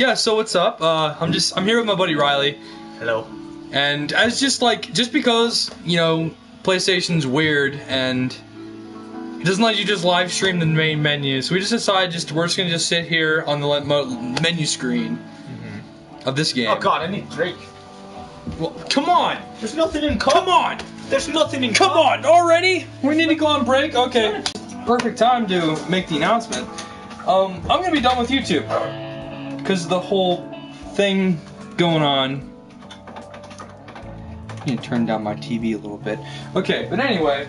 Yeah, so what's up? I'm here with my buddy Riley. Hello. And as just because, you know, PlayStation's weird and it doesn't let you just live stream the main menu, so we just decided we're just gonna sit here on the menu screen of this game. Oh god, I need a drink. Well, come on! There's nothing in Come on! There's nothing in Come on, already? We need to go on break? Okay. Perfect time to make the announcement. I'm gonna be done with YouTube. Because the whole thing going on. I need to turn down my TV a little bit. Okay, but anyway,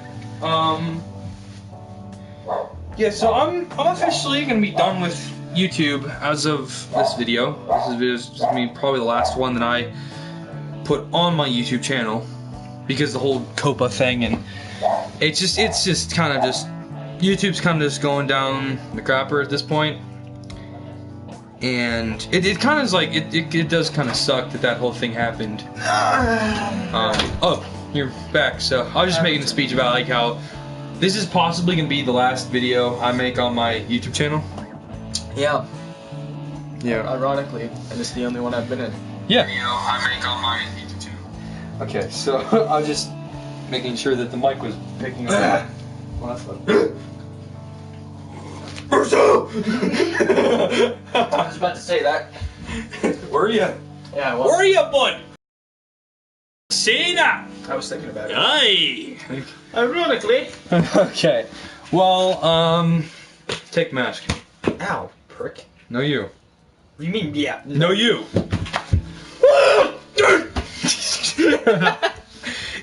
yeah, so I'm officially gonna be done with YouTube as of this video. This is gonna be probably the last one that I put on my YouTube channel because the whole COPA thing, and it's just kind of YouTube's kind of just going down the crapper at this point. And it kind of is like, it does kind of suck that whole thing happened. Oh, you're back. So I was just making a speech about like how this is possibly going to be the last video I make on my YouTube channel. Yeah. Yeah. Ironically, and it's the only one I've been in. Yeah. Video I make on my YouTube channel. Okay, so I was just making sure that the mic was picking up. Well, that's fun. I was about to say that. Where are you? Yeah, well. Where are you, bud? Say that! I was thinking about it. Aye! Ironically. Okay. Well, take mask. Ow, prick. No, you. What do you mean, yeah? No, you.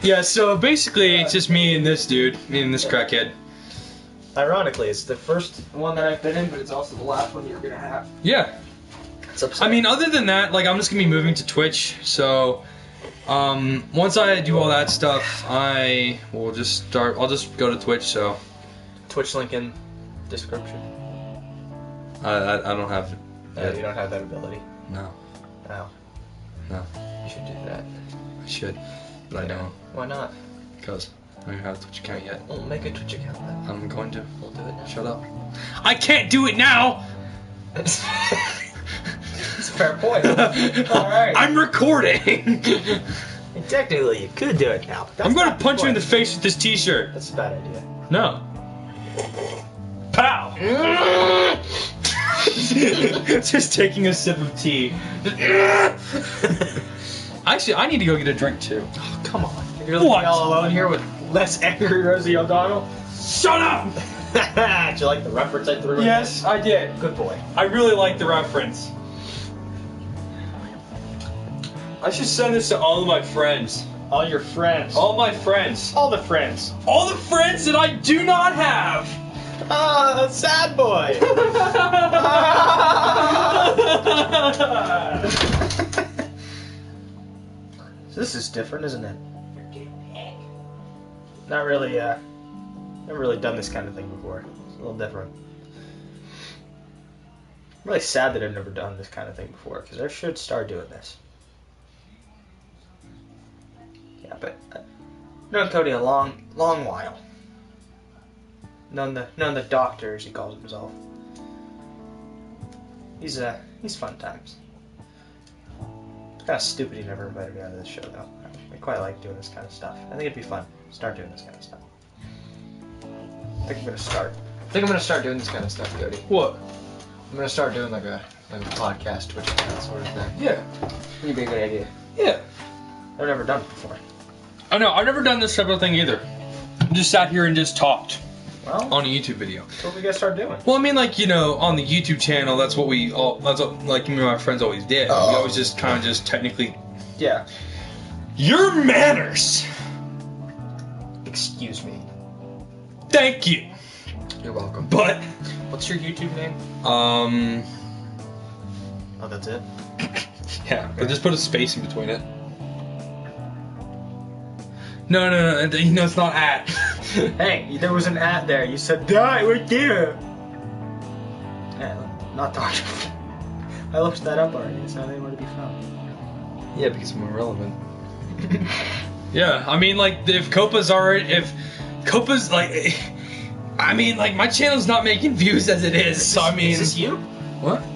Yeah, so basically, it's just me and this dude, me and this crackhead. Ironically, it's the first one that I've been in, but it's also the last one you're gonna have. Yeah. It's upsetting. I mean, other than that, like, I'm just gonna be moving to Twitch, so, once I do all that stuff, I'll just go to Twitch, so. Twitch link in description. I don't have it. No, you don't have that ability. No. No. No. You should do that. I should, but I don't. Why not? Because I don't have a Twitch account yet. Well, make a Twitch account then. I'm going to. We'll do it now. Shut up. I can't do it now! It's a fair point. Alright. I'm recording! Technically, you could do it now. But I'm gonna punch you in the face with this t-shirt. That's a bad idea. No. Pow! Just taking a sip of tea. Actually, I need to go get a drink too. Oh, come on. You're leaving me all alone here with less angry Rosie O'Donnell? Shut up! Did you like the reference I threw in? Yes, I did. Good boy. I really like the reference. I should send this to all of my friends. All your friends. All my friends. All the friends. All the friends that I do not have! Ah, sad boy! So this is different, isn't it? Not really, never really done this kind of thing before. It's a little different. I'm really sad that I've never done this kind of thing before, because I should start doing this. Yeah, but I've known Cody a long while. Known the doctor, as he calls himself. He's fun times. It's kind of stupid he never invited me out of this show, though. I quite like doing this kind of stuff. I think it'd be fun. Start doing this kind of stuff. I think I'm gonna start doing this kind of stuff, Cody. What? I'm gonna start doing like a podcast, Twitch account sort of thing. Yeah. Would be a good idea. Yeah. I've never done it before. I know, I've never done this type of thing either. I just sat here and just talked. Well, on a YouTube video. That's what we gotta start doing. Well, I mean, like, you know, on the YouTube channel, that's what like, me and my friends always did. We always just kind of just technically... Yeah. Your manners! Excuse me. Thank you! You're welcome. But... What's your YouTube name? Oh, that's it? Yeah, but just put a space in between it. No, you know, it's not at. Hey, there was an at there. You said, die right there. Yeah, not Dr. I looked that up already. It's not anywhere to be found. Yeah, because I'm irrelevant. Yeah, I mean, like, if Copa's like, I mean, like, my channel's not making views as it is, so I mean... Is this you? What? Is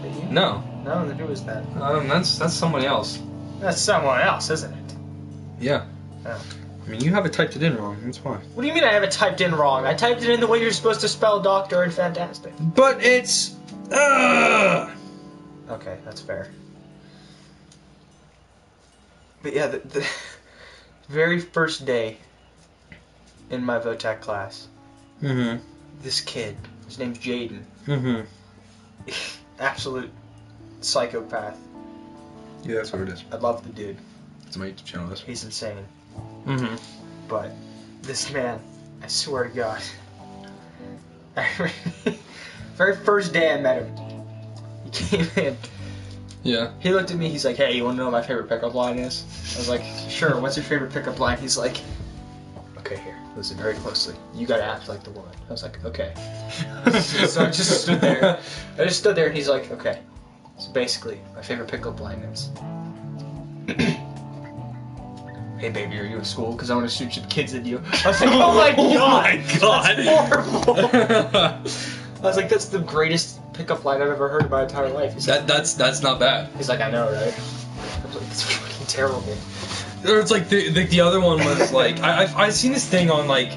that you? No. No, then who was that? That's somebody else. That's someone else, isn't it? Yeah. Oh. I mean, you have it typed it in wrong. That's why. What do you mean I have it typed in wrong? I typed it in the way you're supposed to spell doctor and fantastic. But it's. Okay, that's fair. But yeah, the very first day in my VOTEC class, this kid, his name's Jaden, absolute psychopath. Yeah, that's what it is. I love the dude. It's my YouTube channel. This. He's insane. But this man, I swear to God, very first day I met him, he came in. Yeah. He looked at me, he's like, hey, you want to know what my favorite pickup line is? I was like, sure, what's your favorite pickup line? He's like, okay, here, listen very closely. You gotta act like the woman. I was like, okay. So I just stood there. And he's like, okay. So basically, my favorite pickup line is, hey baby, are you at school? Because I want to shoot some kids at you. I was like, oh my god! That's horrible! I was like, that's the greatest pickup line I've ever heard in my entire life. He's like, that's not bad. He's like, I know, right? I was like, it's fucking terrible. Or it's like the other one was like I seen this thing on I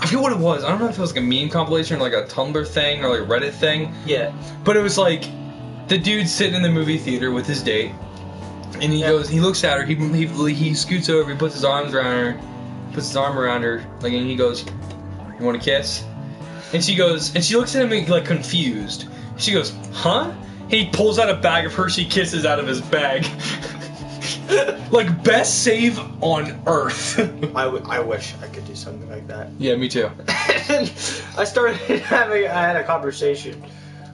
forget what it was. I don't know if it was like a meme compilation or like a Tumblr thing or like a Reddit thing. Yeah. But it was like the dude sitting in the movie theater with his date, and he goes, he looks at her, he scoots over, he puts his arm around her, like, and he goes, you want a kiss? And she goes, and she looks at him like confused. She goes, huh? And he pulls out a bag of Hershey Kisses out of his bag. Like, best save on earth. I wish I could do something like that. Yeah, me too. And I had a conversation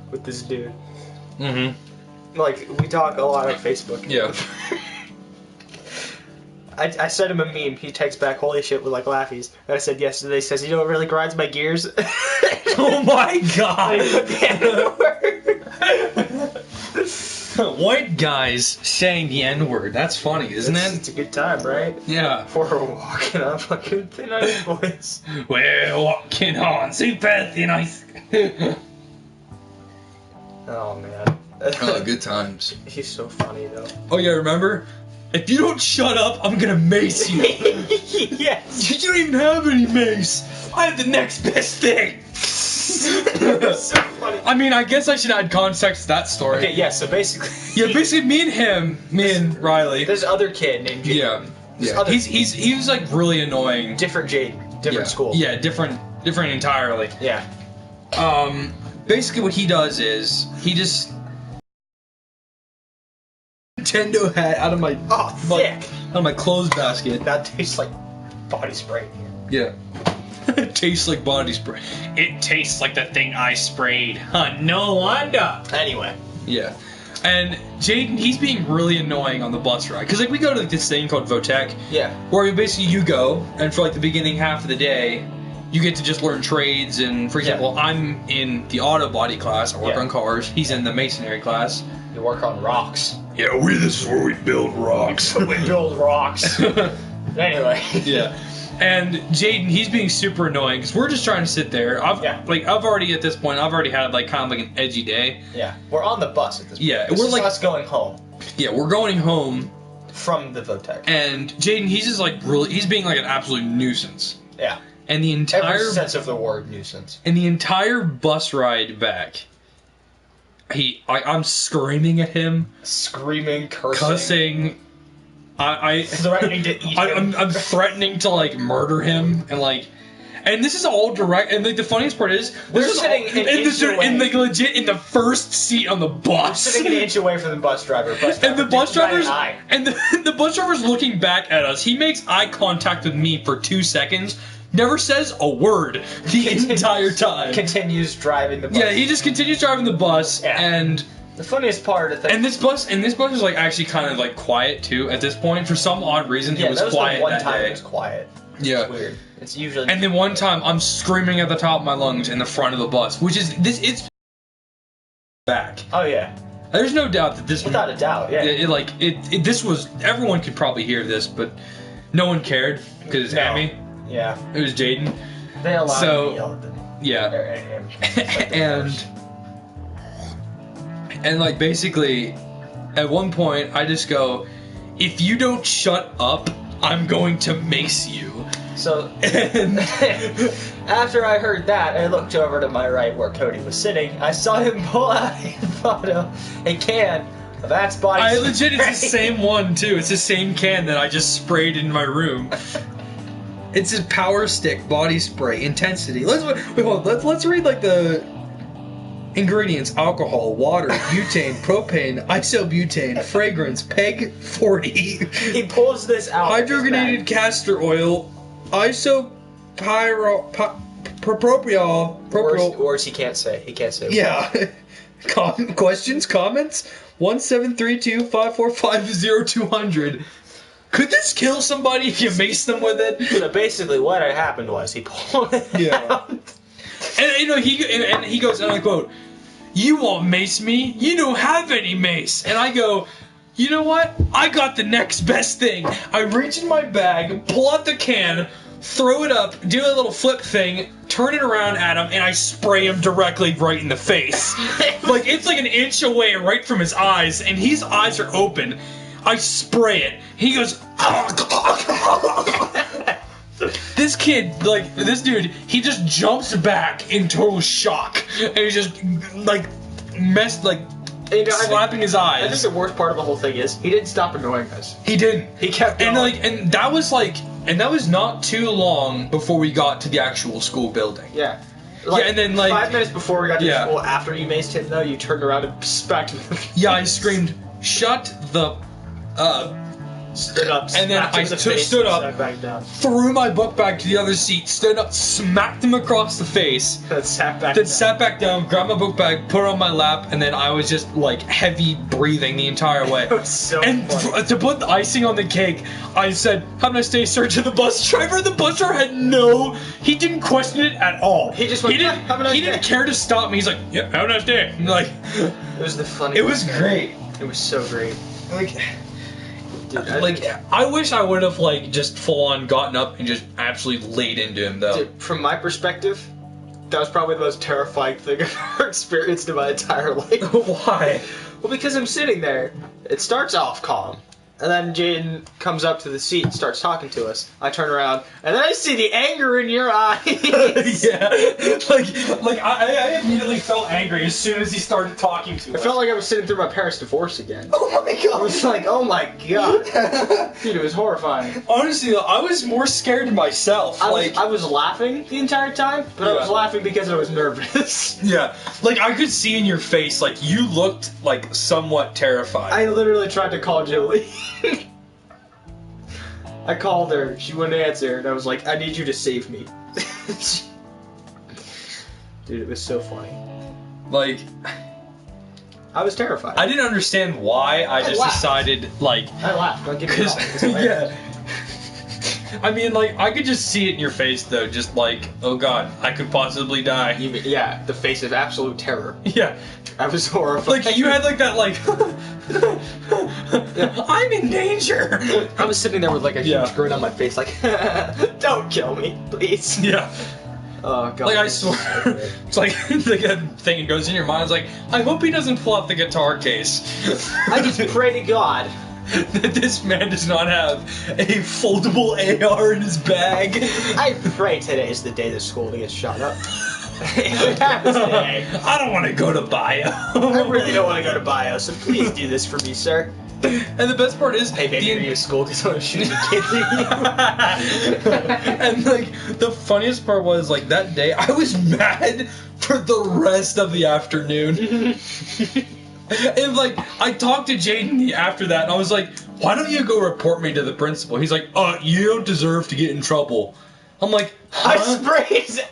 with this dude. Like, we talk a lot on Facebook. Yeah. I sent him a meme. He texts back, holy shit, with like laughies. And I said yesterday, he says, you know what really grinds my gears? Oh my god! White guys saying the N-word. That's funny, isn't it? It's a good time, right? Yeah. For walking on fucking thin ice, boys. We're walking on super thin ice. Oh, man. Oh, good times. He's so funny, though. Oh, yeah, remember? If you don't shut up, I'm gonna mace you. Yes. You don't even have any mace. I have the next best thing. So funny. I mean, I guess I should add context to that story. Okay, yeah, so basically... Yeah, basically me and Riley. There's other kid named Jaden. Yeah. He was like really annoying. Different Jaden. Different school. Yeah, different entirely. Yeah. Basically what he does is, he just... Nintendo hat out of my... Oh, thick! Out of my clothes basket. That tastes like body spray. Yeah. It tastes like body spray. It tastes like the thing I sprayed. Huh, no wonder. Anyway. Yeah. And Jaden, he's being really annoying on the bus ride. Because, like, we go to like, this thing called VOTEC. Yeah. Where basically you go, and for, like, the beginning half of the day, you get to just learn trades. And, for example, I'm in the auto body class. I work on cars. He's in the masonry class. You work on rocks. Yeah, this is where we build rocks. We build rocks. Anyway. Yeah. And Jaden, he's being super annoying because we're just trying to sit there. I've already at this point, I've already had like kind of like an edgy day. Yeah, we're on the bus at this point. Yeah, this we're is like us going home. Yeah, we're going home from the VOTEC. And Jaden, he's just like he's being like an absolute nuisance. Yeah. And the entire every sense of the word nuisance. And the entire bus ride back, I'm screaming at him, screaming, cursing. Threatening to eat him. I'm threatening to like murder him and this is all direct. And like the funniest part is we're sitting legit in the first seat on the bus. We're sitting an inch away from the bus driver. And the bus driver's looking back at us. He makes eye contact with me for 2 seconds. Never says a word the entire time. Continues driving the bus. Yeah, he just continues driving the bus and. The funniest part of and this bus is like actually kind of like quiet too at this point. For some odd reason, it was quiet that day. It was quiet. Yeah, it's weird. It's usually. And then one time, I'm screaming at the top of my lungs in the front of the bus, which is this. It's back. Oh yeah. There's no doubt that this. Without a doubt, yeah. This was. Everyone could probably hear this, but no one cared because it's Amy. Yeah. It was Jaden. They allowed me to yell at them. Yeah. And And like basically, at one point, I just go, "If you don't shut up, I'm going to mace you." So, after I heard that, I looked over to my right where Cody was sitting. I saw him pull out a can of Axe body spray. Legit, it's the same one too. It's the same can that I just sprayed in my room. It's a Power Stick body spray intensity. Let's read like the ingredients: alcohol, water, butane, propane, isobutane, fragrance, PEG 40. He pulls this out. Hydrogenated castor oil, propyl. Words he can't say. He can't say. Yeah. Questions, comments? 1-732-545-0200. Could this kill somebody if you mace them with it? So basically, what had happened was he pulled it out. And he goes, and I quote, "You won't mace me. You don't have any mace." And I go, "You know what? I got the next best thing." I reach in my bag, pull out the can, throw it up, do a little flip thing, turn it around at him, and I spray him directly right in the face. Like, it's like an inch away right from his eyes, and his eyes are open. I spray it. He goes, this kid, like, this dude, he just jumps back in total shock. And he's just, like, slapping his eyes. I think the worst part of the whole thing is, he didn't stop annoying us. He didn't. He kept going. And that was not too long before we got to the actual school building. Yeah. And then 5 minutes before we got to school, after you maced him, though, you turned around and smacked him. Yeah, I screamed, "Shut the Stood up, and then I stood up, threw my book bag to the other seat, stood up, smacked him across the face, then sat back down, grabbed my book bag, put it on my lap, and then I was just like heavy breathing the entire way. It was so funny. To put the icing on the cake, I said, "Have a nice day, sir," to the bus driver. The bus driver he didn't question it at all. He just went, he didn't care to stop me. He's like, "Yeah, have a nice day." Like, it was the funniest. It was great. It was so great. Dude, I wish I would have just full on gotten up and just absolutely laid into him though. Dude, from my perspective, that was probably the most terrifying thing I've ever experienced in my entire life. Why? Well, because I'm sitting there. It starts off calm. And then Jaden comes up to the seat and starts talking to us. I turn around, and then I see the anger in your eyes. Yeah. I immediately felt angry as soon as he started talking to us. I felt like I was sitting through my parents' divorce again. Oh my god. I was like, oh my god. Dude, it was horrifying. Honestly, I was more scared myself. I was laughing the entire time, but I was laughing because I was nervous. Yeah. I could see in your face, you looked, somewhat terrified. I literally tried to call Julie. I called her, she wouldn't answer, and I was like, "I need you to save me." Dude, it was so funny. I was terrified. I didn't understand why. I just decided, I laughed. Don't get me wrong. Yeah. I mean, I could just see it in your face, though, just oh god, I could possibly die. Yeah, the face of absolute terror. Yeah. I was horrified. You had that I'm in danger! I was sitting there with a huge grin on my face, don't kill me, please. Yeah. Oh god. I swear. It's the thing that goes in your mind is I hope he doesn't pull out the guitar case. I just pray to God that this man does not have a foldable AR in his bag. I pray today is the day the school gets shot up. It happens today. I don't want to go to bio. I really don't want to go to bio, so please do this for me, sir. And the best part is, hey baby, you're to school because I want to shoot the kid. And the funniest part was that day I was mad for the rest of the afternoon. And I talked to Jaden after that, and I was like, "Why don't you go report me to the principal?" He's like, "You don't deserve to get in trouble." I'm like, huh?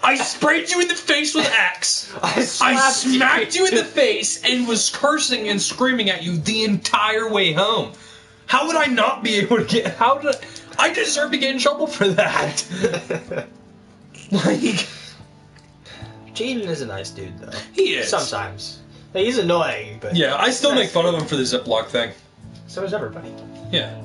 I sprayed you in the face with Axe. I smacked you in the face and was cursing and screaming at you the entire way home. How would I not be able to get? I deserve to get in trouble for that. Jaden is a nice dude, though. He is. Sometimes. He's annoying, but... Yeah, I still make fun of him for the Ziploc thing. So is everybody. Yeah.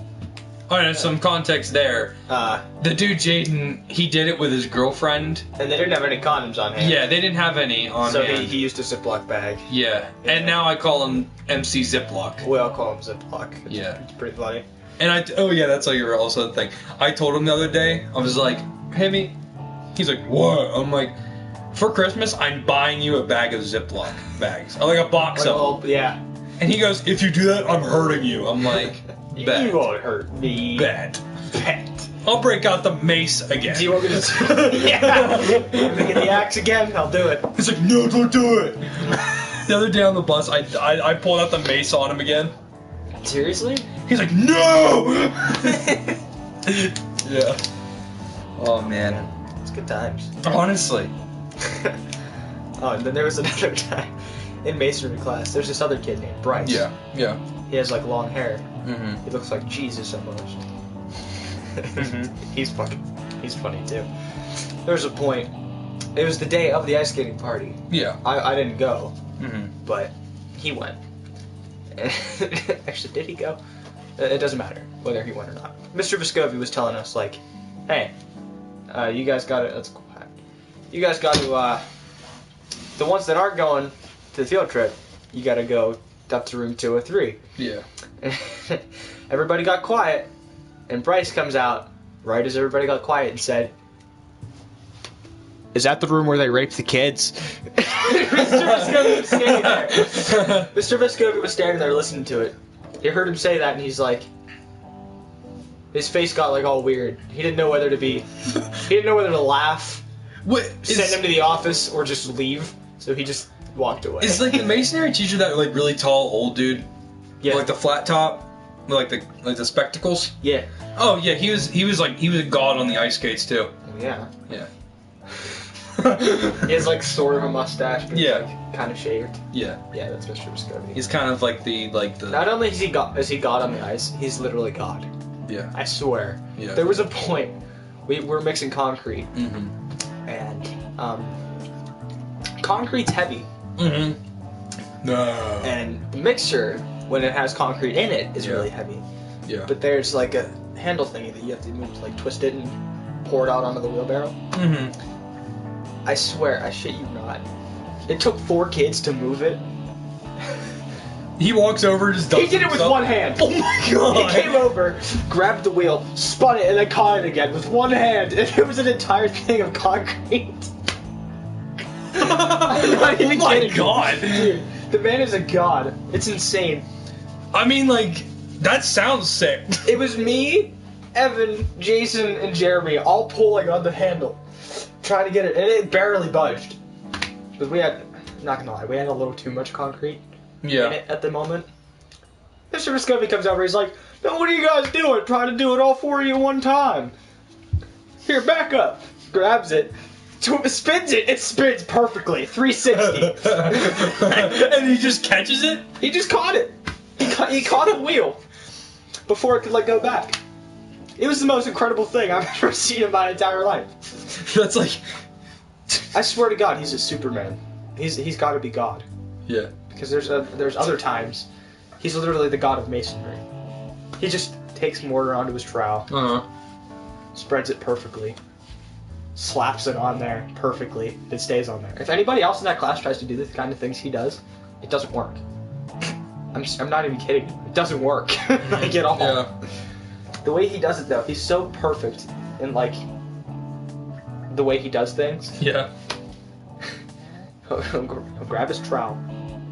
Alright, some context there. Uh, The dude Jaden, he did it with his girlfriend. and they didn't have any condoms on hand. Yeah, they didn't have any on So hand. he used a Ziploc bag. Yeah, and now I call him MC Ziploc. We all call him Ziploc. Yeah. It's pretty funny. And oh yeah, that's like also the thing. I told him the other day, I was like, hey, me. He's like, what? I'm like, for Christmas, I'm buying you a bag of Ziploc bags. Or like a box of them. Yeah. And he goes, if you do that, I'm hurting you. I'm like, bet. You won't hurt me. Bet. Bet. I'll break out the mace again. Do you want me to? Yeah. Want me to get the axe again? I'll do it. He's like, no, don't do it. The other day on the bus, I pulled out the mace on him again. Seriously? He's like, no! Yeah. Oh, man. It's good times. Honestly. Oh, and then there was another time in masonry class. There's this other kid named Bryce. Yeah. He has like long hair. Mm-hmm. He looks like Jesus almost. Mm-hmm. He's funny too. There was a point. It was the day of the ice skating party. Yeah. I didn't go, Mm-hmm. but he went. Actually, did he go? It doesn't matter whether he went or not. Mr. Vescovi was telling us like, hey, you guys got to. Let's go back. You guys got to. The ones that aren't going to the field trip, you got to go up to room 203. Yeah. Everybody got quiet, and Bryce comes out right as everybody got quiet and said, "Is that the room where they raped the kids?" Mr. Vescovi was standing there. Mr. Vescovi was standing there listening to it. He heard him say that, and he's like, his face got like all weird. He didn't know whether to laugh, send him to the office, or just leave. So he just walked away. It's like the masonry teacher, that like really tall old dude. Yeah. Like the flat top, with like the spectacles. Yeah. Oh yeah, he was a god on the ice skates too. Yeah. Yeah. He has like sort of a mustache, but Yeah. it's like kind of shaved. Yeah. Yeah, that's Mr. Vescovi. He's kind of like the Not only is he God on the ice, he's literally God. yeah. I swear. Yeah. There was a point we were mixing concrete, Mm-hmm. and concrete's heavy, Mm-hmm. No. and the mixture, when it has concrete in it, is Yeah. really heavy. Yeah. But there's like a handle thingy that you have to move, like twist it and pour it out onto the wheelbarrow. Mm-hmm. I swear, I shit you not. It took 4 kids to move it. He walks over and just does He did it with himself. one hand. Oh my god! He came over, grabbed the wheel, spun it, and then caught it again with one hand, and it was an entire thing of concrete. I'm not even Oh my kidding. god! Dude, the man is a god. It's insane. I mean, like, that sounds sick. It was me, Evan, Jason, and Jeremy all pulling on the handle, trying to get it, and it barely budged. Because we had, not gonna lie, we had a little too much concrete in Yeah. it at the moment. Mr. Viscovi comes over, he's like, "No, what are you guys doing? Trying to do it all 4 of you at one time. Here, back up." Grabs it, spins it, it spins perfectly, 360. And he just catches it? He just caught it. He caught the wheel before it could go back. It was the most incredible thing I've ever seen in my entire life. That's like... I swear to God, he's a Superman. He's got to be God, Yeah. because there's other times he's literally the god of masonry. He just takes mortar onto his trowel, Uh-huh. spreads it perfectly, slaps it on there perfectly. It stays on there. If anybody else in that class tries to do the kind of things he does, it doesn't work. I'm not even kidding. It doesn't work like at all. Yeah. The way he does it though, he's so perfect in like the way he does things. Yeah. He'll grab his trowel,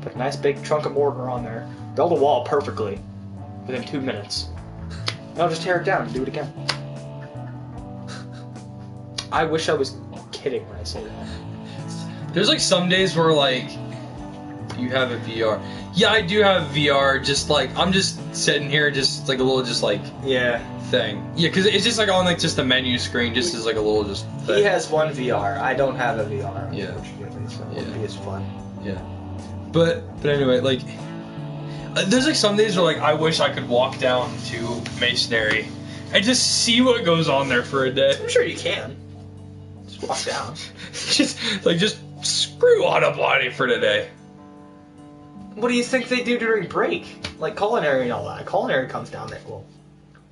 put a nice big chunk of mortar on there, build a wall perfectly within 2 minutes. And I'll just tear it down and do it again. I wish I was kidding when I say that. There's like some days where like you have a VR. Yeah, I do have VR. Just like I'm just sitting here, just like a little, just like Yeah. thing. Yeah, because it's just like on like just the menu screen, just as like a little just thing. He has one VR. I don't have a VR, Yeah. unfortunately, so it wouldn't Yeah. be as fun. Yeah. But anyway, like there's like some days where like I wish I could walk down to Masonry and just see what goes on there for a day. I'm sure you can. Just walk down. just screw auto body for today. What do you think they do during break? Like culinary and all that. Culinary comes down there. Well,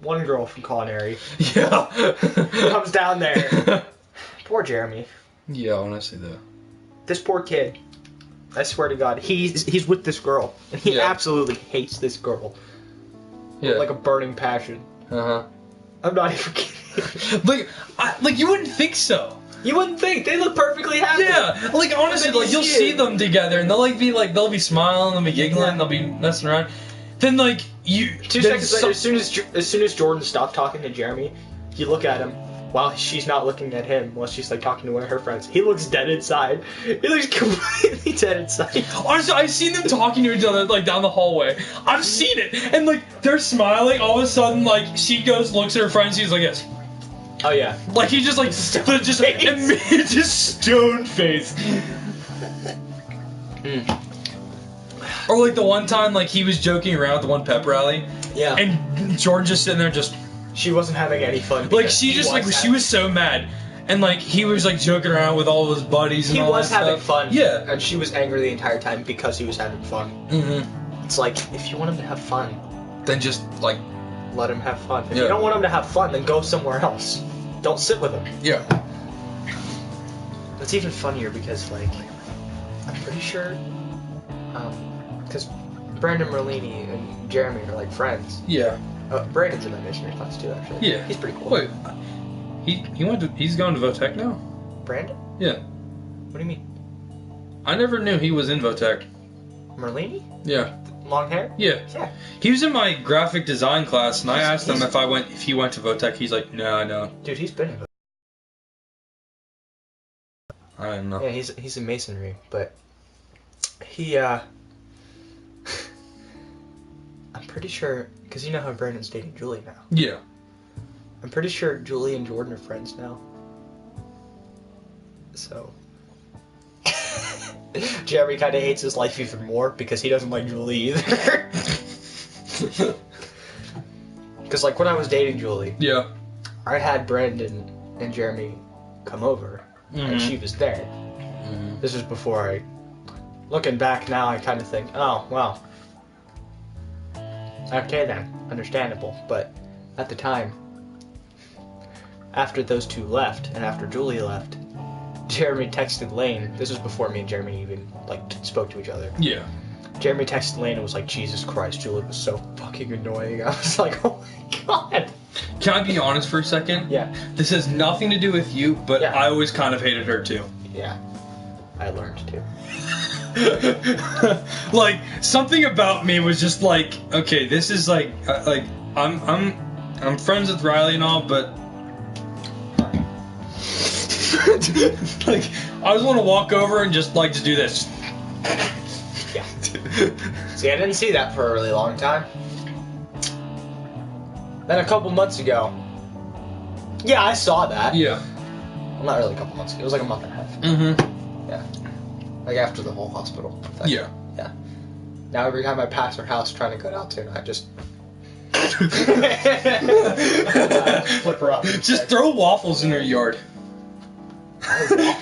one girl from culinary Yeah. comes down there. Poor Jeremy. Yeah, honestly though. This poor kid. I swear to God, he's with this girl, and he absolutely hates this girl. Yeah. Like a burning passion. Uh-huh. I'm not even kidding. like you wouldn't think so. You wouldn't think they look perfectly happy. Yeah, like honestly, like you'll see them together, and they'll be smiling, they'll be giggling, they'll be messing around. Then like you, 2 seconds later, as soon as Jordan stopped talking to Jeremy, you look at him while she's not looking at him while she's like talking to one of her friends. He looks dead inside. He looks completely dead inside. Honestly, I've seen them talking to each other like down the hallway. I've seen it, and like they're smiling. All of a sudden, like she goes, looks at her friends, she's like this. Oh yeah. Like he just like just stone face. Or like the one time like he was joking around at the one pep rally. Yeah. And Jordan just sitting there just. She wasn't having any fun. Like she just like she was so mad, and like he was like joking around with all of his buddies. And he all was that having stuff. fun. Yeah. And she was angry the entire time because he was having fun. Mm-hmm. It's like if you want him to have fun, then just like let him have fun. If you don't want him to have fun, then go somewhere else. Don't sit with him. Yeah. It's even funnier because, like, I'm pretty sure, because Brandon Merlini and Jeremy are, like, friends. Yeah. Brandon's in that missionary class, too, actually. Yeah. He's pretty cool. Wait, he's going to Votech now? Brandon? Yeah. What do you mean? I never knew he was in Votech. Merlini? Yeah. Long hair? Yeah. Yeah. He was in my graphic design class, and I asked him if he went to Votech. He's like, no. Dude, he's been in Votech. I don't know. Yeah, he's in masonry, but he, I'm pretty sure, because you know how Brandon's dating Julie now. Yeah. I'm pretty sure Julie and Jordan are friends now. So... Jeremy kind of hates his life even more because he doesn't like Julie either. Because, like, when I was dating Julie, Yeah. I had Brandon and Jeremy come over, and she was there. This was before I... Looking back now, I kind of think, oh, well. Okay then, understandable. But at the time, after those two left, and after Julie left, Jeremy texted Lane. This was before me and Jeremy even, like, spoke to each other. Yeah. Jeremy texted Lane and was like, Jesus Christ, Julie was so fucking annoying. I was like, oh my god. Can I be honest for a second? Yeah. This has nothing to do with you, but Yeah. I always kind of hated her too. Yeah. I learned to. Like, something about me was just like, okay, this is like I'm friends with Riley and all, but like, I just want to walk over and just do this. Yeah. See, I didn't see that for a really long time. Then a couple months ago. Yeah, I saw that. Yeah. Well, not really a couple months ago. It was like a month and a half. Mm-hmm. Yeah. Like after the whole hospital thing. Yeah. Yeah. Now every time I pass her house trying to go down to, I just... flip her up. Just throw waffles in her yard.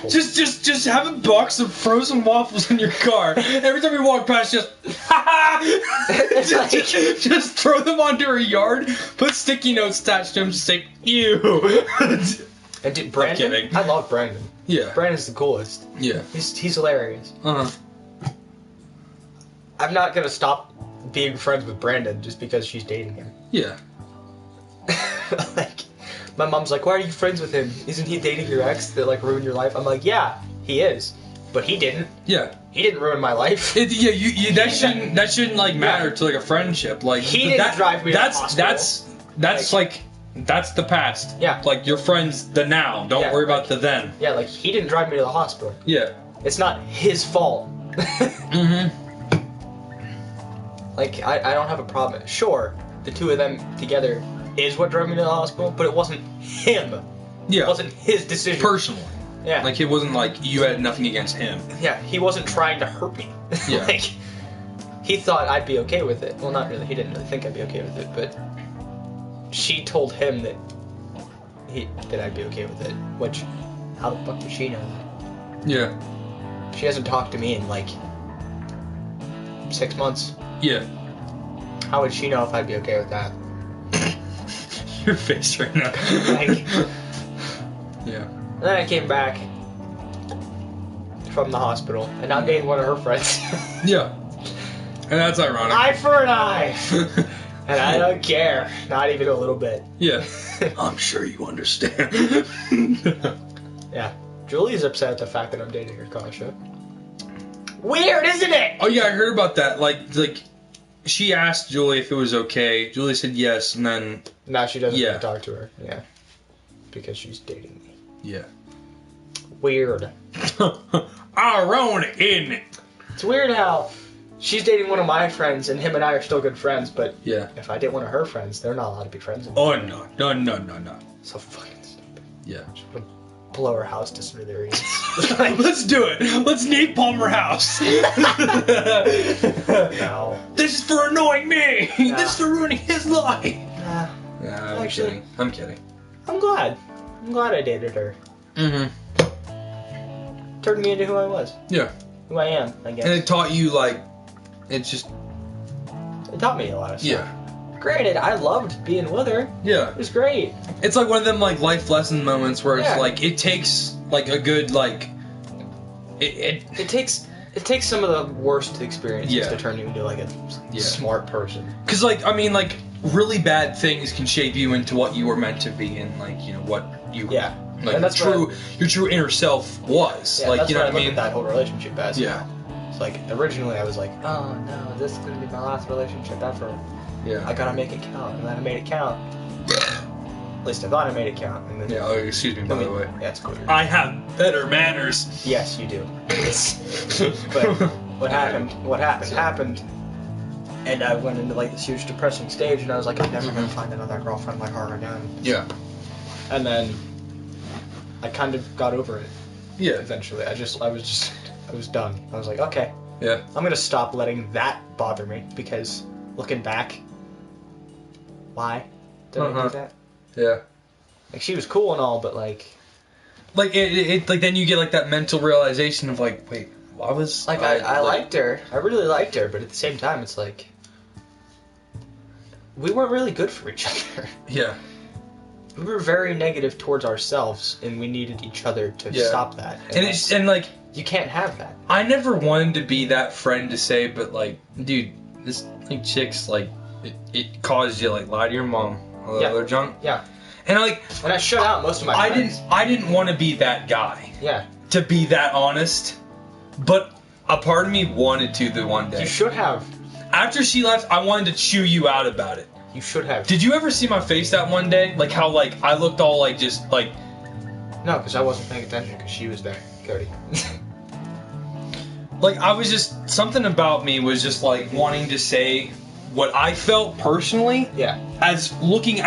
Just have a box of frozen waffles in your car. Every time you walk past, just just throw them onto her yard. Put sticky notes attached to them. Just say ew. And dude, Brandon, kidding. I love Brandon. Yeah. Brandon's the coolest. Yeah. He's hilarious. Uh-huh. I'm not gonna stop being friends with Brandon just because she's dating him. Yeah. Like, my mom's like, why are you friends with him? Isn't he dating your ex that, like, ruined your life? I'm like, yeah, he is. But he didn't. Yeah. He didn't ruin my life. That shouldn't like matter to like a friendship. Like he didn't drive me to the hospital. That's that's the past. Yeah. Like your friends the now. Don't worry about the then. Yeah, like he didn't drive me to the hospital. Yeah. It's not his fault. Mm-hmm. Like I don't have a problem. Sure, the two of them together is what drove me to the hospital, but it wasn't him. Yeah. It wasn't his decision. Personally. Yeah. Like it wasn't like you had nothing against him. Yeah, he wasn't trying to hurt me. Yeah. Like, he thought I'd be okay with it. Well, not really. He didn't really think I'd be okay with it, but she told him that I'd be okay with it. Which, how the fuck does she know that? Yeah. She hasn't talked to me in like 6 months. Yeah. How would she know if I'd be okay with that? your face right now. Like, yeah. and then I came back from the hospital, and I'm dating one of her friends. Yeah. And that's ironic. Eye for an eye. And I don't care. Not even a little bit. Yeah. I'm sure you understand. Yeah. Julie's upset at the fact that I'm dating Akasha. Weird, isn't it? Oh yeah, I heard about that. Like she asked Julie if it was okay. Julie said yes, and then Now she doesn't want to talk to her. Yeah. Because she's dating me. yeah. Weird. Ironic, isn't it? It's weird how she's dating one of my friends, and him and I are still good friends, but Yeah. if I date one of her friends, they're not allowed to be friends anymore. Oh no. So fucking stupid. Yeah. Would blow her house to smithereens. Let's do it. Let's napalm her house. No. This is for annoying me. Nah. This is for ruining his life. Nah. Nah, I'm Actually- kidding. I'm kidding. I'm glad. I'm glad I dated her. Mm-hmm. Turned me into who I was. Yeah. Who I am, I guess. And it taught you like, it's just It taught me a lot of stuff. yeah. Granted, I loved being with her. Yeah. It was great. It's like one of them like life lesson moments where it's Yeah. like it takes like a good like it It takes some of the worst experiences Yeah. to turn you into like a smart person. because like I mean like really bad things can shape you into what you were meant to be and like you know what you Yeah. like And that's true your true inner self was Yeah, like that's you know what what I looked mean at that whole relationship as. yeah It's like originally I was like, oh no, this is gonna be my last relationship ever. I yeah gotta make it count, and then I made it count. At least I thought I made it count. And then, yeah oh, excuse me by the way Yeah, it's cool. I have better manners. Yes, you do. But what happened. And I went into like this huge depressing stage, and I was like, I'm never gonna find another girlfriend like her again. Yeah And then I kind of got over it yeah eventually. I was done. I was like, okay, yeah I'm gonna stop letting that bother me, because looking back, why did I do that? yeah. Like, she was cool and all, but like Like like then you get like that mental realization of like wait why was I liked her. I really liked her, but at the same time, it's like we weren't really good for each other. yeah We were very negative towards ourselves, and we needed each other to Yeah. stop that. and it's and like you can't have that. I never wanted to be that friend to say, but like, dude, this like chicks like it caused you like lie to your mom, all that Yeah. other junk. Yeah. And like, And I shut out most of my friends. I didn't want to be that guy, Yeah. to be that honest, but a part of me wanted to the one day. You should have. After she left, I wanted to chew you out about it. You should have. Did you ever see my face that one day? Like how like I looked all like just like No, because I wasn't paying attention because she was there, Cody. like I was just something about me was just like wanting to say what I felt personally. Yeah. As looking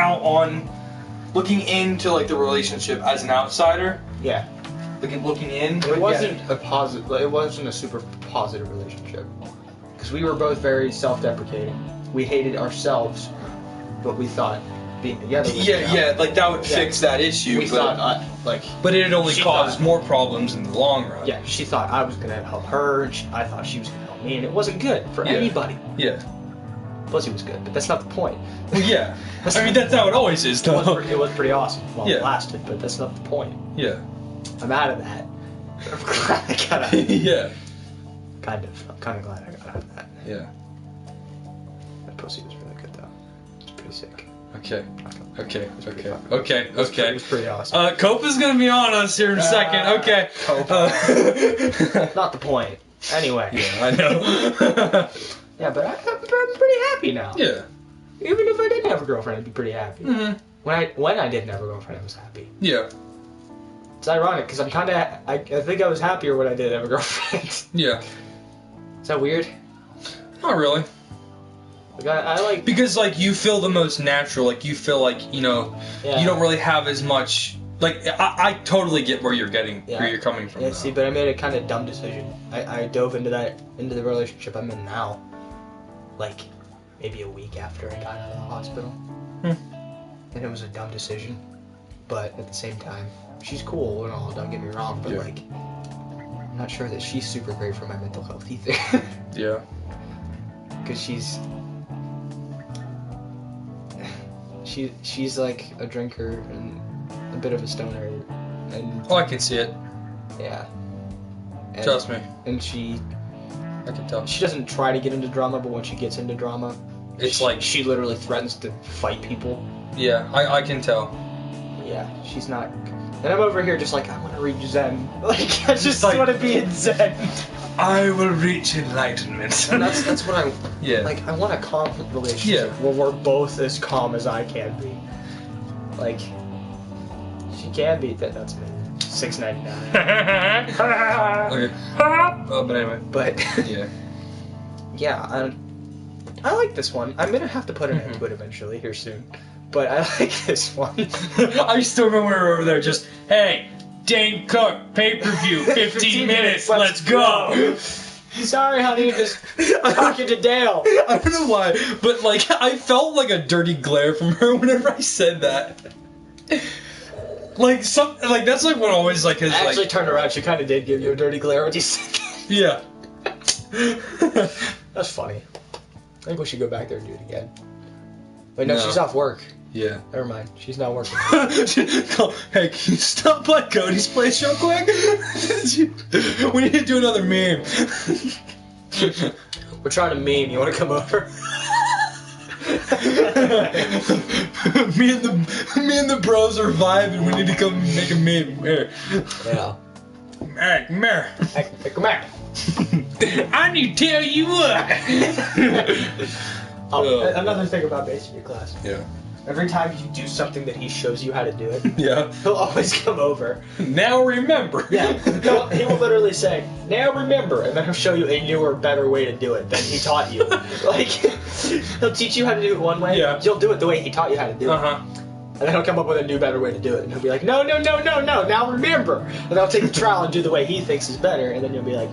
into like the relationship as an outsider, Yeah. looking in. It wasn't a positive. It wasn't a super positive relationship because we were both very self-deprecating. We hated ourselves, but we thought being together. Was Yeah, like that would fix that issue. We thought but it only she caused thought- more problems in the long run. Yeah, she thought I was gonna help her, and I thought she was gonna help me, and it wasn't good for Yeah. anybody. Yeah. Pussy was good, but that's not the point. Well, yeah. I mean, that's how it always is, It was, though. it was pretty awesome while Yeah. it lasted, but that's not the point. Yeah. I'm out of that. I'm glad I got out. Yeah. Kind of. I'm kind of glad I got out of that. Yeah. That pussy was really good, though. It's pretty sick. Okay. Okay. It was pretty Okay. fun. Okay. It was Okay. pretty awesome. Copa's gonna be on us here in a second. Okay. Copa. Not the point. Anyway. Yeah, I know. Yeah, but I'm pretty happy now. Yeah. Even if I didn't have a girlfriend, I'd be pretty happy. Mm-hmm. When I didn't have a girlfriend, I was happy. Yeah. It's ironic because I'm kind of. I think I was happier when I did have a girlfriend. Yeah. Is that weird? Not really. Like I like. Because like you feel the most natural. Like you feel like you know Yeah. you don't really have as much. Like I totally get where you're getting Yeah. where you're coming from. Yeah, now. see, but I made a kind of dumb decision. I dove into the relationship I'm in now, like maybe a week after I got out of the hospital, and it was a dumb decision. But at the same time, she's cool and all. Don't get me wrong, but Yeah. like, I'm not sure that she's super great for my mental health either. Yeah. Because she's she's like a drinker and a bit of a stoner, and Oh, I can see it. yeah. And, Trust me. And I can tell. she doesn't try to get into drama, but when she gets into drama, It's like, she literally threatens to fight people. yeah, I can tell. Yeah, she's not. And I'm over here just like, I want to read Zen. Like, I just like- want to be in Zen. I will reach enlightenment. And that's what I Yeah. like. I want a calm relationship where we're both as calm as I can be. Like, she can be. That's me. $6.99. Okay. Oh, but anyway. But Yeah. yeah, I like this one. I'm gonna have to put an end to it eventually here soon. But I like this one. I still remember we were over there just, hey, Dane Cook, pay-per-view, 15 minutes, let's go. Sorry, honey, just talking to Dale. I don't know why, but like, I felt like a dirty glare from her whenever I said that. Like, that's like what always like has I actually like, turned around. She kind of did give you a dirty glare when you said that. yeah. That's funny. I think we should go back there and do it again. Wait, no, No. she's off work. Yeah. Never mind. She's not working. Hey, can you stop by Cody's place real quick? We need to do another meme. We're trying to meme. You want to come over? me and the bros are vibing. We need to come make a meme. Here. Yeah. Hey, come here. Hey, come back. I need to tell you what. Another thing about basic class. Yeah. Every time you do something that he shows you how to do it, Yeah. he'll always come over. Now remember. Yeah. He will literally say, "Now remember," and then he'll show you a newer, better way to do it than he taught you. Like, he'll teach you how to do it one way. Yeah. You'll do it the way he taught you how to do it. And then he'll come up with a new, better way to do it. And he'll be like, no, now remember. And I'll take the trial and do the way he thinks is better. And then you'll be like,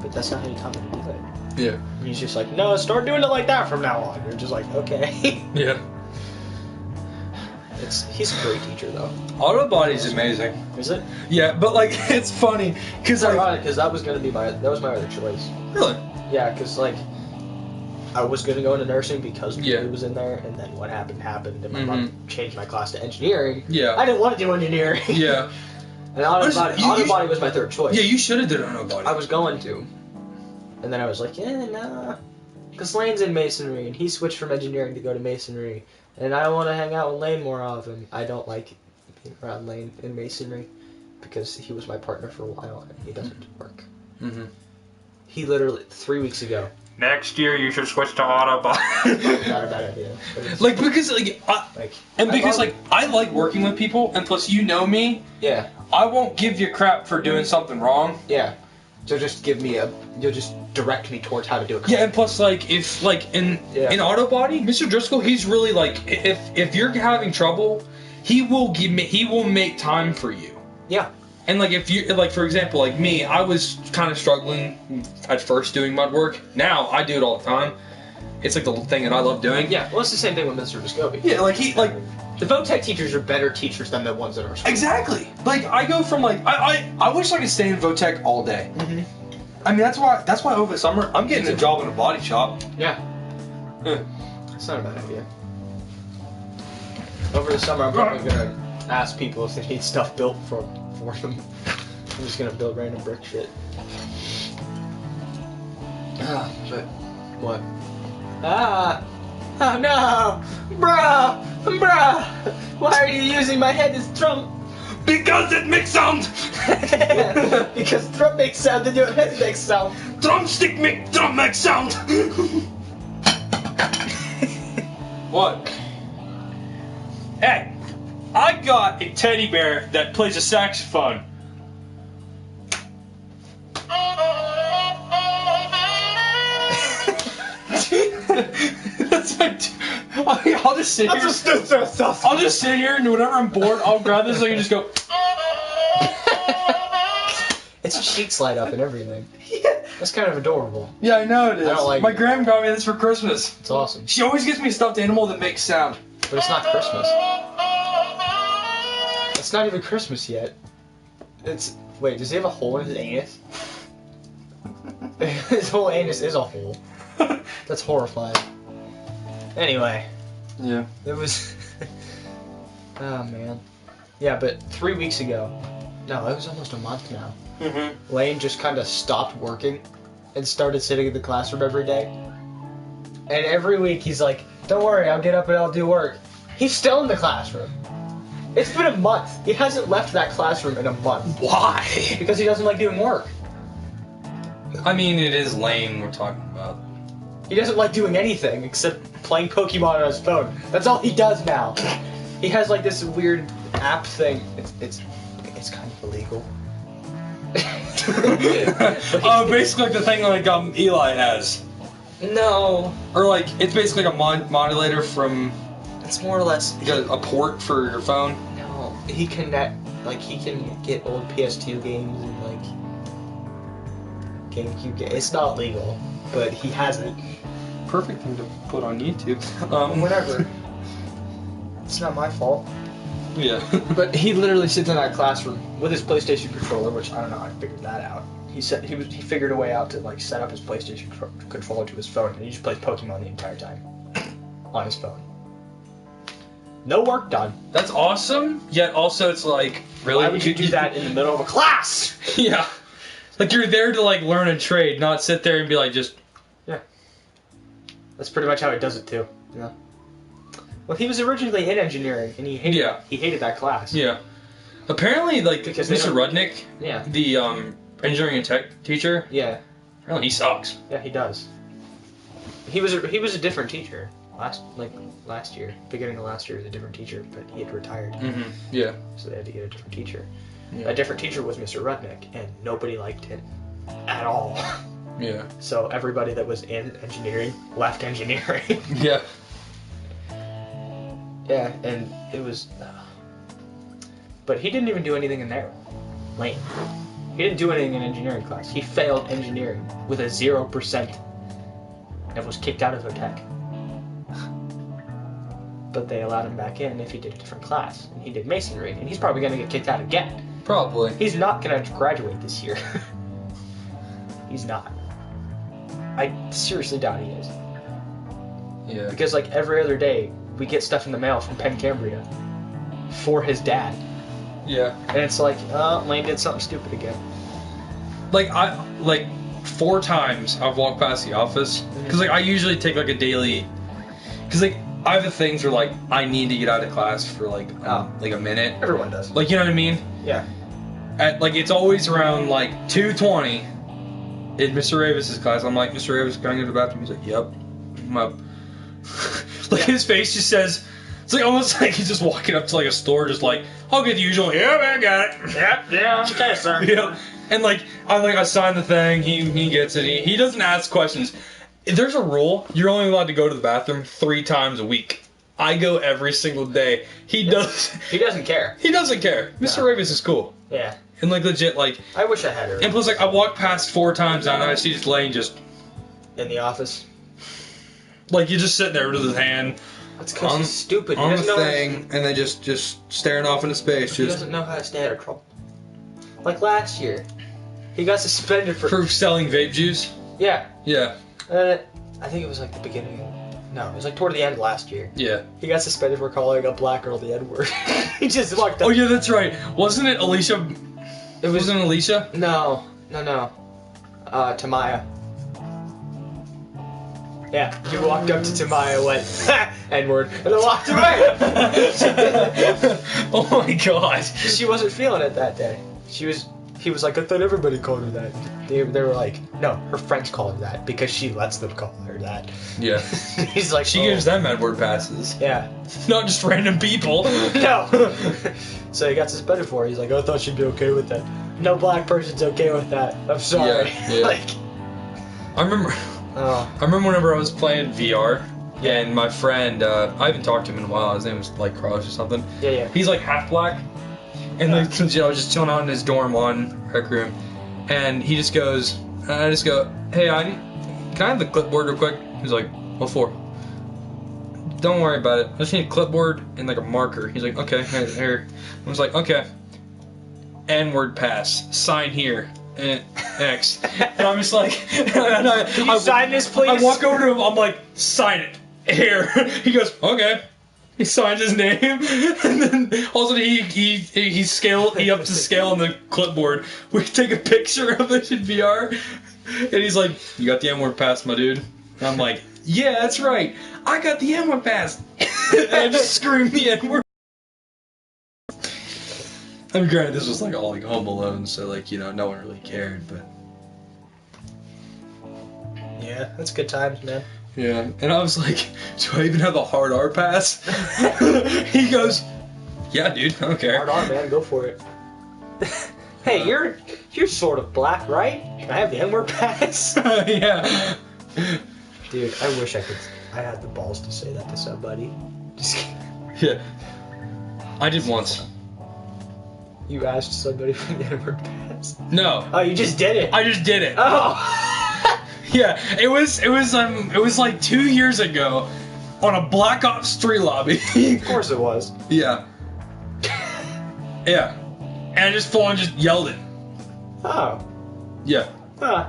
but that's not how you taught me to do that. Yeah. And he's just like, no, start doing it like that from now on. You're just like, okay. Yeah. He's a great teacher, though. Auto body's amazing. Is it? Yeah, but like it's funny because It's ironic, because that was my other choice. Really? Yeah, because like I was gonna go into nursing because Yeah. he was in there, and then what happened, and my mom changed my class to engineering. Yeah. I didn't want to do engineering. Yeah. And auto body was my third choice. Yeah, you should have done auto body. I was going to, and then I was like, nah, because Lane's in masonry, and he switched from engineering to go to masonry, and I want to hang out with Lane more often. I don't like being around Lane in masonry because he was my partner for a while, and he doesn't work. Mm-hmm. He literally 3 weeks ago. Next year you should switch to auto body. Not a bad idea. Like because like I like working with people, and plus you know me, yeah, I won't give you crap for doing something wrong. yeah. So just you'll just direct me towards how to do it. Yeah, and plus like if like in auto body, Mr. Driscoll, he's really like if you're having trouble, he will make time for you. Yeah. And like if you like for example like me, I was kind of struggling at first doing mud work. Now I do it all the time. It's like the thing that I love doing. Yeah. Well, it's the same thing with Mr. Viscopi. Yeah, like the Votech teachers are better teachers than the ones that are. Exactly. Like I go from like I wish I could stay in Votech all day. Mm-hmm. I mean that's why over the summer I'm getting a job in a body shop. Yeah. That's not a bad idea. Over the summer I'm probably gonna ask people if they need stuff built for them. I'm just gonna build random brick shit. But what? Oh no! Bruh! Why are you using my head as drum? Because it makes sound! Because drum makes sound and your head makes sound. Drumstick make drum make sound! What? Hey! I got a teddy bear that plays a saxophone. That's like, I'll just sit here. I'll just sit here and whenever I'm bored, I'll grab this thing and just go. Its cheeks light up and everything. Yeah. That's kind of adorable. Yeah, I know it is. I don't like My it. grandma got me this for Christmas. It's awesome. She always gives me a stuffed animal that makes sound. But it's not Christmas. It's not even Christmas yet. Wait, does he have a hole in his anus? His whole anus is a hole. That's horrifying. Anyway, Yeah. It was... Oh, man. Yeah, but 3 weeks ago... No, it was almost a month now. Mm-hmm. Lane just kind of stopped working and started sitting in the classroom every day. And every week he's like, don't worry, I'll get up and I'll do work. He's still in the classroom. It's been a month. He hasn't left that classroom in a month. Why? Because he doesn't like doing work. I mean, it is Lane we're talking about. He doesn't like doing anything except playing Pokemon on his phone. That's all he does now. He has like this weird app thing. It's kind of illegal. Basically like the thing like Eli has. No. Or like, it's basically like a modulator from... It's more or less... You got a port for your phone? No. He can get old PS2 games and like... GameCube games. It's not legal, but he has it. Perfect thing to put on YouTube. Whatever. It's not my fault. Yeah. But he literally sits in that classroom with his PlayStation controller, which I don't know how I figured that out. He figured a way out to like set up his PlayStation controller to his phone, and he just plays Pokemon the entire time on his phone. No work done. That's awesome. Yet also it's like, really? Why would you do that in the middle of a class? Yeah. Like you're there to like learn a trade, not sit there and be like just... Yeah. That's pretty much how he does it too. Yeah. Well, he was originally in engineering, and he hated that class. Yeah. Apparently, like, Because Mr. Rudnick, Yeah. the engineering and tech teacher, Yeah. apparently he sucks. Yeah, he does. He was a different teacher last year. Beginning of last year, he was a different teacher, but he had retired. Mm-hmm. Yeah. So they had to get a different teacher. Yeah. A different teacher was Mr. Rudnick, and nobody liked him at all. Yeah. So everybody that was in engineering left engineering. Yeah. Yeah, and it was... But he didn't even do anything in there. Lane. He didn't do anything in engineering class. He failed engineering with a 0% and was kicked out of their tech. But they allowed him back in if he did a different class. And he did masonry, and he's probably going to get kicked out again. Probably. He's not going to graduate this year. He's not. I seriously doubt he is. Yeah. Because, like, every other day, we get stuff in the mail from Penn Cambria for his dad. Yeah. And it's like, Lane did something stupid again. Like, 4 times I've walked past the office. Because, like, I usually take, like, a daily... Because, like, I have the things where, like, I need to get out of class for, like a minute. Everyone does. Like, you know what I mean? Yeah. Like, it's always around, like, 2:20 in Mr. Ravis's class. I'm like, Mr. Ravis, can I go to the bathroom? He's like, yep. I'm up. Like, his face just says... It's like almost like he's just walking up to, like, a store just like, I'll get the usual, yeah, man, got it. Yeah, okay, sir. Yeah. And, like, I sign the thing, he gets it. He doesn't ask questions. There's a rule. You're only allowed to go to the bathroom 3 times a week. I go every single day. He does. He doesn't care. He doesn't care. Mr. Ravis is cool. Yeah. And, like, legit, like... I wish I had her. And plus, like, I walk past 4 times now, and I see this Lane just... In the office. Like, you're just sitting there with his hand... That's because he's stupid. On the thing, and then just staring off into space. He doesn't know how to stay out of trouble. Like last year. He got suspended for selling vape juice? Yeah. Yeah. I think it was like the beginning. No, it was like toward the end of last year. Yeah. He got suspended for calling a black girl the N-word. He just walked up. Oh yeah, that's right. Wasn't it Alicia? Wasn't Alicia? No. Tamaya. Yeah, he walked up to Tamaya, went, ha! N-word, and then walked away! Oh my god. She wasn't feeling it that day. He was like, I thought everybody called her that. They were like, no, her friends call her that, because she lets them call her that. Yeah. He's like, she gives them N-word passes. Yeah. Not just random people. No! So he got suspended for it. He's like, I thought she'd be okay with that. No black person's okay with that. I'm sorry. Yeah. Like... I remember whenever I was playing VR, and my friend, I haven't talked to him in a while, his name was like Carlos or something. Yeah. He's like half black, and like, I was just chilling out in his dorm on rec room, and he just goes, I just go, hey, can I have the clipboard real quick? He's like, what for? Don't worry about it. I just need a clipboard and like a marker. He's like, okay, here. I was like, okay. N-word pass. Sign here. X. And I'm just like... Can you sign this, please? I walk over to him, I'm like, sign it. here. He goes, okay. He signs his name, and then also he ups the scale on the clipboard. We take a picture of it in VR, and he's like, "You got the N-word pass, my dude." And I'm like, "Yeah, that's right. I got the N-word pass." And I just screamed the N-word. I mean, granted, this was like all like Home Alone, so like no one really cared, but yeah, that's good times, man. yeah, and I was like, do I even have the hard R pass? He goes, yeah, dude, I don't care. Hard R, man, go for it. Hey, you're sort of black, right? Can I have the N-word pass? Yeah. Dude, I wish I had the balls to say that to somebody. Just kidding. Yeah. I did once. You asked somebody for the N-word pass? No. Oh, you just did it? I just did it. Oh! Yeah, it was like 2 years ago on a Black Ops 3 lobby. Of course it was. Yeah. Yeah. And I just full on just yelled it. Oh. Yeah. Huh.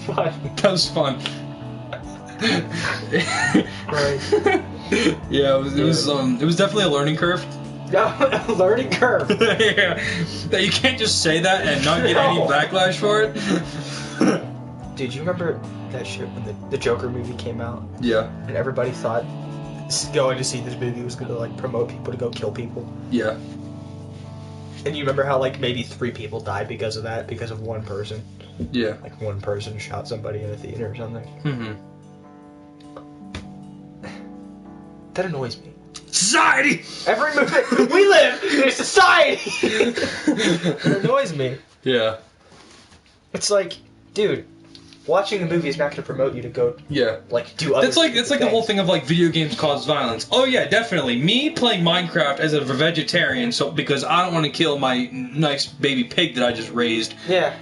Fun. That was fun. Right. Yeah, it was definitely a learning curve. No, learning curve. Yeah. That you can't just say that and not get any backlash for it. Dude, you remember that shit when the Joker movie came out? Yeah. And everybody thought going to see this movie was gonna like promote people to go kill people. Yeah. And you remember how like maybe 3 people died because of that, because of one person? Yeah. Like one person shot somebody in a theater or something. Mm-hmm. That annoys me. Society! Every movie we live in a society. It annoys me. Yeah. It's like, dude, watching a movie is not going to promote you to go, like, do other. It's like the whole thing of like video games cause violence. Oh yeah, definitely. Me playing Minecraft as a vegetarian, so because I don't want to kill my nice baby pig that I just raised. Yeah.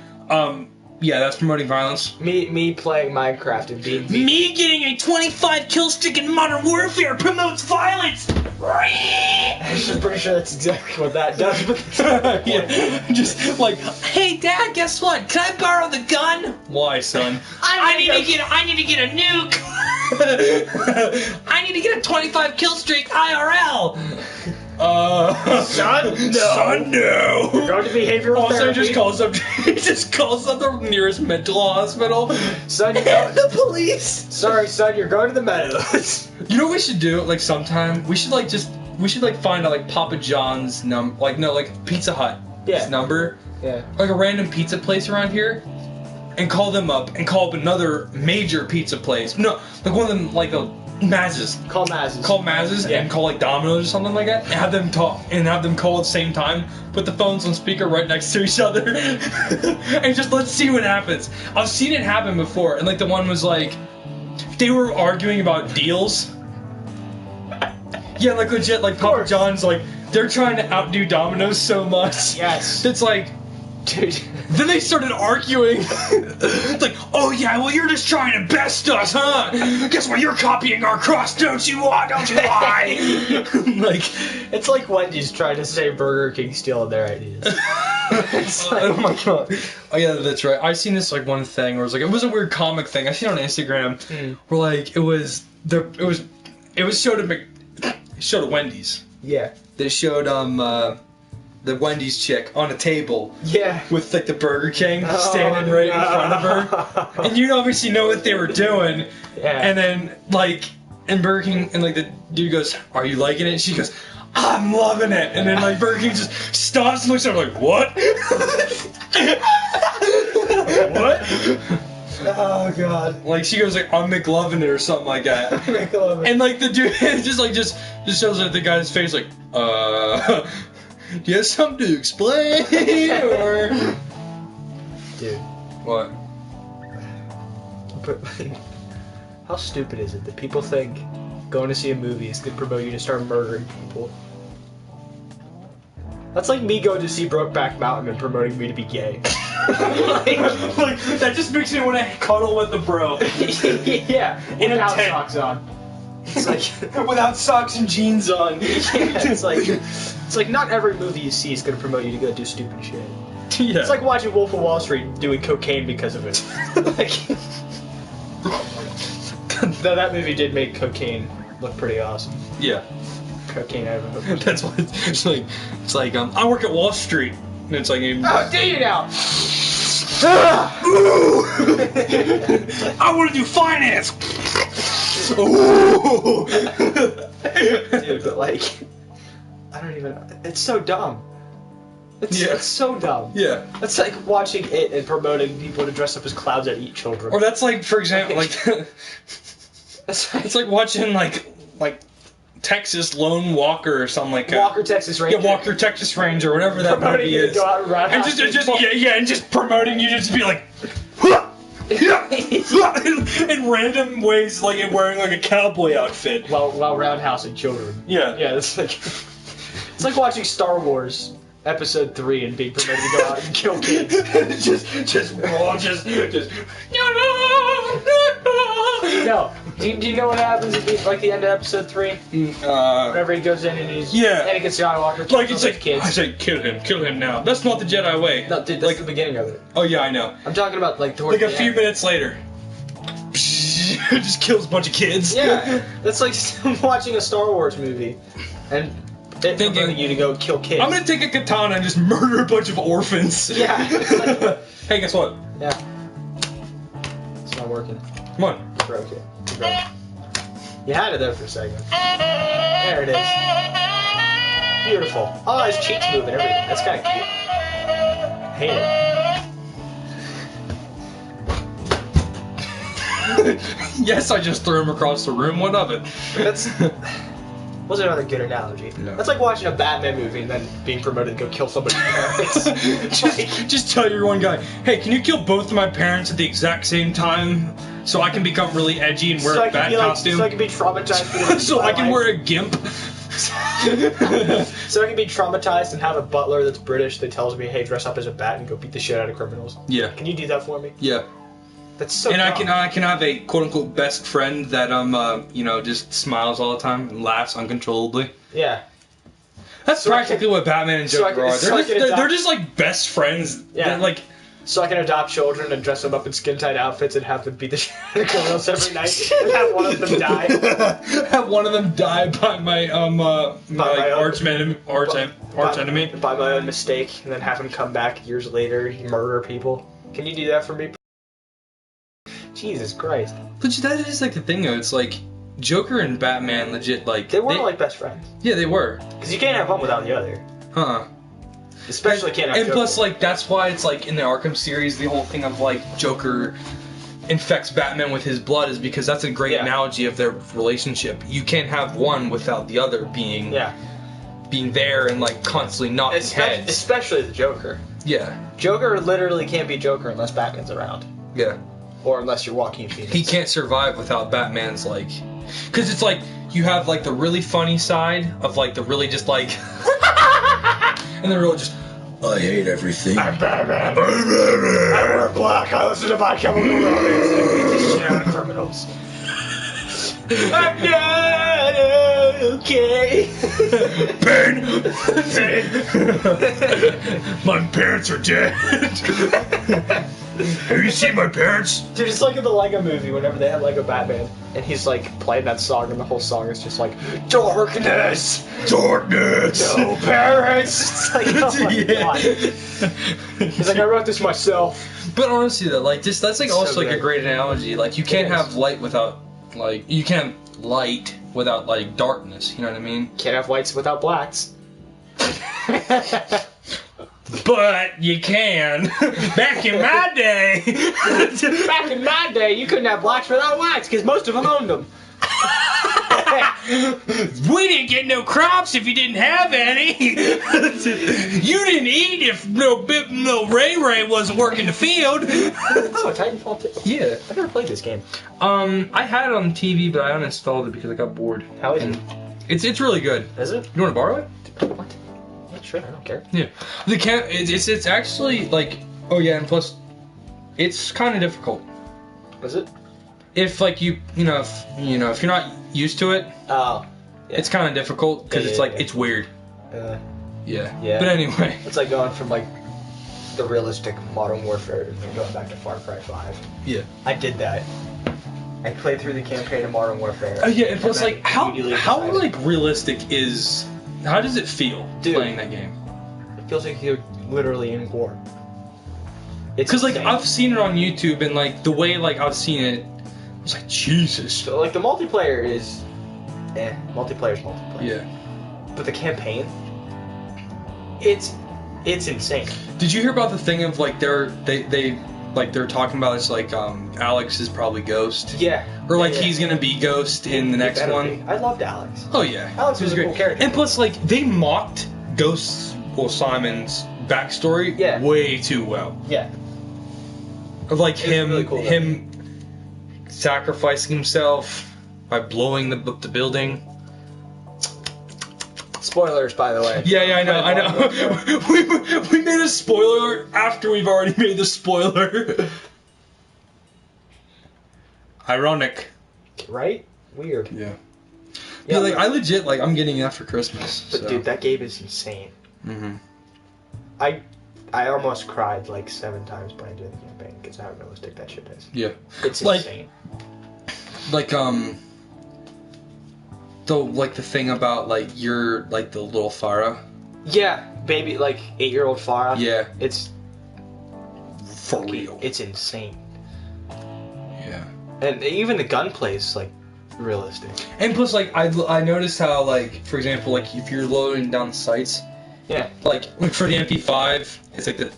Yeah, that's promoting violence. Me playing Minecraft and being me getting a 25 kill streak in Modern Warfare promotes violence. I'm pretty sure that's exactly what that does. But yeah, just like, hey Dad, guess what? Can I borrow the gun? Why, son? I need to get a nuke. I need to get a 25 kill streak IRL. Son, no. Son, no. You're going to behavioral therapy. He just calls up the nearest mental hospital. Son, and the police. Sorry, son, you're going to the Meadows. You know what we should do? Like sometime we should find out like Papa John's Pizza Hut. Yeah. His number. Yeah. Like a random pizza place around here. And call them up and call up another major pizza place. No, like one of them like a Maz's. Call Maz's. Call Maz's and call like Domino's or something like that. And have them talk and have them call at the same time. Put the phones on speaker right next to each other. And just let's see what happens. I've seen it happen before. And like the one was like, they were arguing about deals. Yeah, like legit, like Papa John's like, they're trying to outdo Domino's so much. Yes. It's like, dude. Then they started arguing. It's like, oh yeah, well you're just trying to best us, huh? Guess what? You're copying our crust, don't you? Don't you lie? Like, it's like Wendy's trying to say Burger King stealing their ideas. It's like, oh my god. Oh yeah, that's right. I seen this like one thing where it was a weird comic thing. I seen it on Instagram where like it was showed at Wendy's. Yeah. They showed the Wendy's chick on a table. Yeah. With like the Burger King standing right in front of her. And you obviously know what they were doing. Yeah. And then like in Burger King and like the dude goes, "Are you liking it?" She goes, "I'm loving it." And then like Burger King just stops and looks at her like, "What?" What? Oh god. Like she goes like, "I'm McLovin' it" or something like that. McLovin'. And like the dude just shows like the guy's face like, do you have something to explain? Or dude. What? But how stupid is it that people think going to see a movie is going to promote you to start murdering people? That's like me going to see Brokeback Mountain and promoting me to be gay. like that just makes me want to cuddle with the bro. Yeah, without socks on. It's like without socks and jeans on. Yeah, it's like not every movie you see is going to promote you to go do stupid shit. Yeah. It's like watching Wolf of Wall Street doing cocaine because of it. Like, Though that movie did make cocaine look pretty awesome. Yeah. Cocaine ever. That's what it's like. It's like I work at Wall Street, and it's like Oh, dang it out! I want to do finance. Ooh. Dude, but like, I don't even. It's so dumb. It's so dumb. Yeah. It's like watching it and promoting people to dress up as clowns and eat children. Or that's like, for example, like it's like watching like Texas Lone Walker or something like that. Walker, Texas Ranger. Yeah, Walker, Texas Ranger, whatever that Promoting movie you to is. go out and run And house just people. and just promoting you just be like in random ways, like in wearing like a cowboy outfit. while roundhousing children. Yeah. Yeah, it's like watching Star Wars Episode 3 and being promoted to go out and kill kids. just No. Do you know what happens at the end of Episode 3? Whenever he goes in and he's Anakin Skywalker like it's like kids. I say kill him now. That's not the Jedi way. No, dude, that's like the beginning of it. Oh yeah, I know. I'm talking about like towards Like a the few end. minutes later, just kills a bunch of kids. Yeah, that's like watching a Star Wars movie and thinking you to go kill kids. I'm gonna take a katana and just murder a bunch of orphans. Yeah. It's like, Hey, guess what? yeah. It's not working. Come on. You broke it. You broke it. You had it there for a second. There it is. Beautiful. Oh, his cheeks move and everything. That's kind of cute. Hate it. Yes, I just threw him across the room. What of it? That's wasn't another good analogy. No. That's like watching a Batman movie and then being promoted to go kill somebody. just tell your one guy, hey, can you kill both of my parents at the exact same time so I can become really edgy and wear a bat costume? So I can be traumatized for the rest So of my I can life. wear a gimp. So I can be traumatized and have a butler that's British that tells me, hey, dress up as a bat and go beat the shit out of criminals. Yeah. Can you do that for me? Yeah. That's so And dumb. I can have a quote unquote best friend that just smiles all the time and laughs uncontrollably. Yeah. That's So I practically what Batman and so I Joker can- are. so I can adopt- They're just like best friends. Yeah. They're like So I can adopt children and dress them up in skin-tight outfits and have them beat the shit out of criminals every night and have one of them die. have one of them die by my my own- arch enemy. By my own mistake, and then have him come back years later and murder people. Can you do that for me? Jesus Christ. But that is like the thing though. It's like Joker and Batman legit like They weren't like best friends. Yeah, they were. Because you can't have one without the other. Huh. Especially can't have And Joker. plus, like, that's why it's like in the Arkham series, the whole thing of like Joker infects Batman with his blood is because that's a great analogy of their relationship. You can't have one without the other being there and like constantly knocking heads. Especially the Joker. Yeah. Joker literally can't be Joker unless Batman's around. Yeah. Or unless you're Joaquin Phoenix. He can't survive without Batman's like, because it's like you have like the really funny side of like the really just like, and the real just. I hate everything. I'm Batman. I wear black. I listen to My Chemical Romance and beat the shit out of criminals. I'm not okay. Pain. My parents are dead. Have you seen my parents? Dude, it's like in the Lego movie whenever they had Lego Batman and he's like playing that song and the whole song is just like darkness. No Parents. It's like, oh my god. He's like, I wrote this myself. But honestly though, like just that's like So also like a good. great analogy. Like you can't It is. have light without like you can't have light without like darkness. You know what I mean? Can't have whites without blacks. But you can. Back in my day. Back in my day, you couldn't have blacks without whites because most of them owned them. We didn't get no crops if you didn't have any. You didn't eat if no Ray Ray wasn't working the field. Oh, Titanfall 2. Yeah. I've never played this game. I had it on TV, but I uninstalled it because I got bored. How is it? It's really good. Is it? You want to borrow it? What? Yeah, sure, I don't care. Yeah. It's actually like and plus it's kind of difficult. Is it? If like if you're not used to it, Oh. Yeah. it's kind of difficult because Yeah, it's yeah, like yeah. it's weird. Yeah. But anyway. It's like going from like the realistic Modern Warfare and then going back to Far Cry 5. Yeah. I did that. I played through the campaign of Modern Warfare. Yeah, and plus, then like, how decided- like realistic is? How does it feel playing that game? It feels like you're literally in war. Because like insane. I've seen it on YouTube, and like the way like I've seen it, I was like, Jesus. So like the multiplayer is, multiplayer's multiplayer. Yeah. But the campaign, it's insane. Did you hear about the thing of like they're talking about it's like Alex is probably Ghost? Yeah. Or like Yeah. he's gonna be Ghost in the next Better one. be. I loved Alex. Oh yeah. Alex He was a cool character. And plus like they mocked Ghost's Simon's backstory Yeah. way too well. Yeah. Of like It was really cool, though. him sacrificing himself by blowing the building. Spoilers, by the way. Yeah, I know. we made a spoiler after we've already made the spoiler. Ironic. Right? Weird. Yeah. Yeah, like I legit like I'm getting that for Christmas. But So. dude, that game is insane. Mm-hmm. I almost cried like 7 times playing through the campaign because how realistic that shit is. Yeah. It's Like- insane. Like the thing about like you're like the little Farah. Yeah, baby, like 8-year-old Farah. Yeah. It's For real. It's insane. Yeah. And even the gunplay is like realistic. And plus, like I noticed how like for example like if you're loading down sites, Yeah. like for the MP5, it's like the.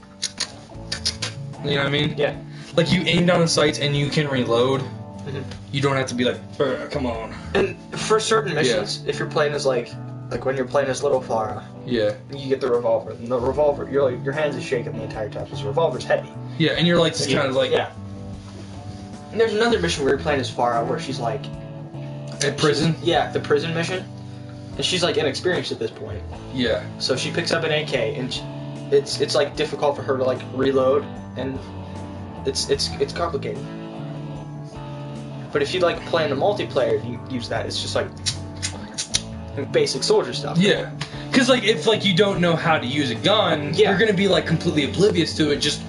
You know what I mean? Yeah. Like you aim down the sights and you can reload. Mhm. You don't have to be like, come on. And for certain missions, if you're playing as like when you're playing as little Farah, Yeah. you get the revolver. And the revolver, you're like your hands is shaking the entire time because the revolver's heavy. Yeah, and you're like just kind of like Yeah. And there's another mission where you're playing as Farah where she's like at prison. Yeah, the prison mission. And she's like inexperienced at this point. Yeah. So she picks up an AK and it's like difficult for her to like reload and it's complicated. But if you like play in the multiplayer, you use that. It's just like basic soldier stuff. Yeah. Because like if like you don't know how to use a gun, Yeah. you're gonna be like completely oblivious to it. Just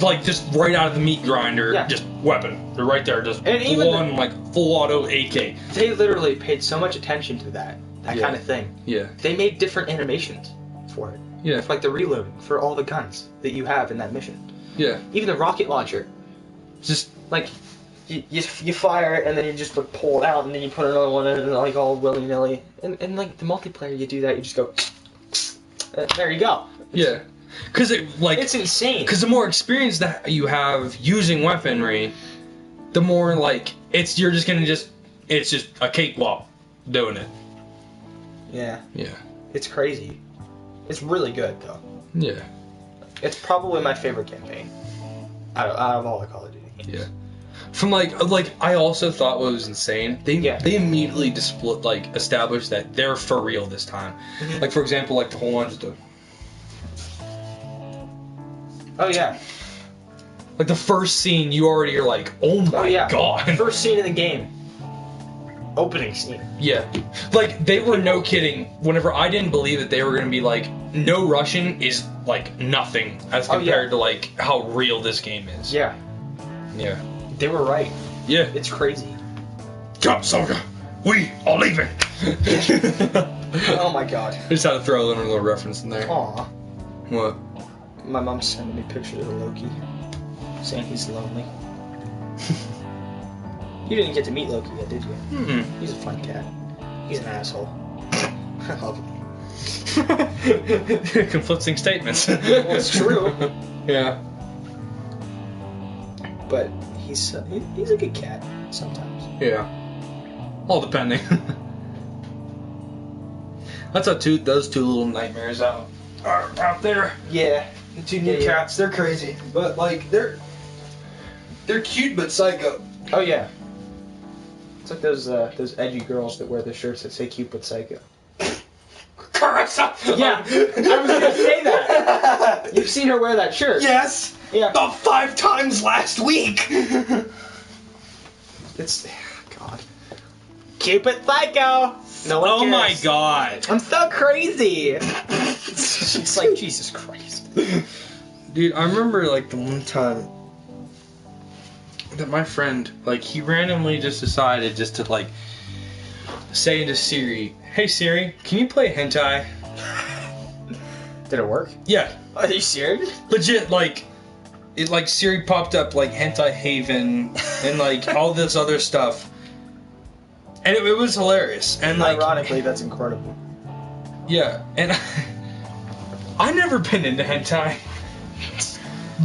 like just right out of the meat grinder. Yeah. Just weapon. They're right there. Just And even full on like full auto AK. They literally paid so much attention to that Yeah. kind of thing. Yeah. They made different animations for it. Yeah. For, like the reloading for all the guns that you have in that mission. Yeah. Even the rocket launcher. Just Like you fire it and then you just like, pull it out and then you put another one in and like all willy nilly. And like the multiplayer, you do that. You just go. There you go. yeah. Because it like It's insane. because the more experience that you have using weaponry, the more like it's just a cakewalk doing it. Yeah, Yeah. it's crazy. It's really good though. Yeah. It's probably my favorite campaign out of all the Call of Duty games. Yeah. From like I also thought what was insane. They immediately established that they're for real this time. Mhm. Like for example, like the whole one just Oh yeah. like the first scene, you already are like, oh my god. First scene in the game. Opening scene. Yeah. Like they were no kidding. Whenever I didn't believe that they were gonna be like, no Russian is like nothing as compared to like how real this game is. Yeah. Yeah. They were right. Yeah. It's crazy. Come, soldier. We are leaving. Oh my god. I just had to throw a little reference in there. Aw. What? My mom's sending me pictures of Loki, saying he's lonely. You didn't get to meet Loki yet, did you? Mm-mm. He's a fun cat. He's an asshole. I love him. Conflicting statements. Well, it's true. Yeah. But he's a good cat sometimes. Yeah. All depending. That's how those two little nightmares are out there. Yeah. The two new cats, they're crazy. But like they're cute but psycho. Oh yeah. It's like those edgy girls that wear the shirts that say "cute but psycho." Carissa! Yeah, I was gonna say that. You've seen her wear that shirt. Yes! Yeah. About 5 times last week! It's God. Cute but psycho. No one Oh cares. my god. I'm so crazy. It's like Jesus Christ. Dude, I remember like the one time that my friend, like, he randomly just decided just to, like, say to Siri, "Hey Siri, can you play hentai?" Did it work? Yeah. Are you serious? Legit, like, it, like, Siri popped up, like, Hentai Haven and, like, all this other stuff. And it was hilarious. And, like... Ironically, that's incredible. Yeah, and I've never been into hentai.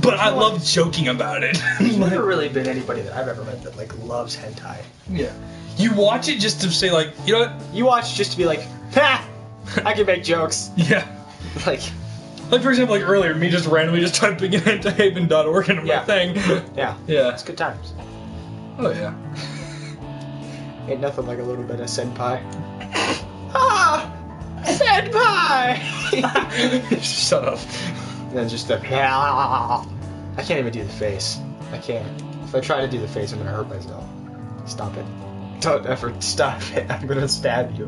But I love joking about it. There's never really been anybody that I've ever met that, like, loves hentai. Yeah. You watch it just to say, like, you know what? You watch just to be like, ha! I can make jokes. Yeah. Like, for example, like earlier, me just randomly just typing in hentahaven.org into my thing. Yeah. Yeah. It's good times. Oh, yeah. Ain't nothing like a little bit of senpai. Ah! Senpai! Shut up. And then just the... I can't even do the face. I can't. If I try to do the face, I'm gonna hurt myself. Stop it. Don't ever stop it. I'm gonna stab you.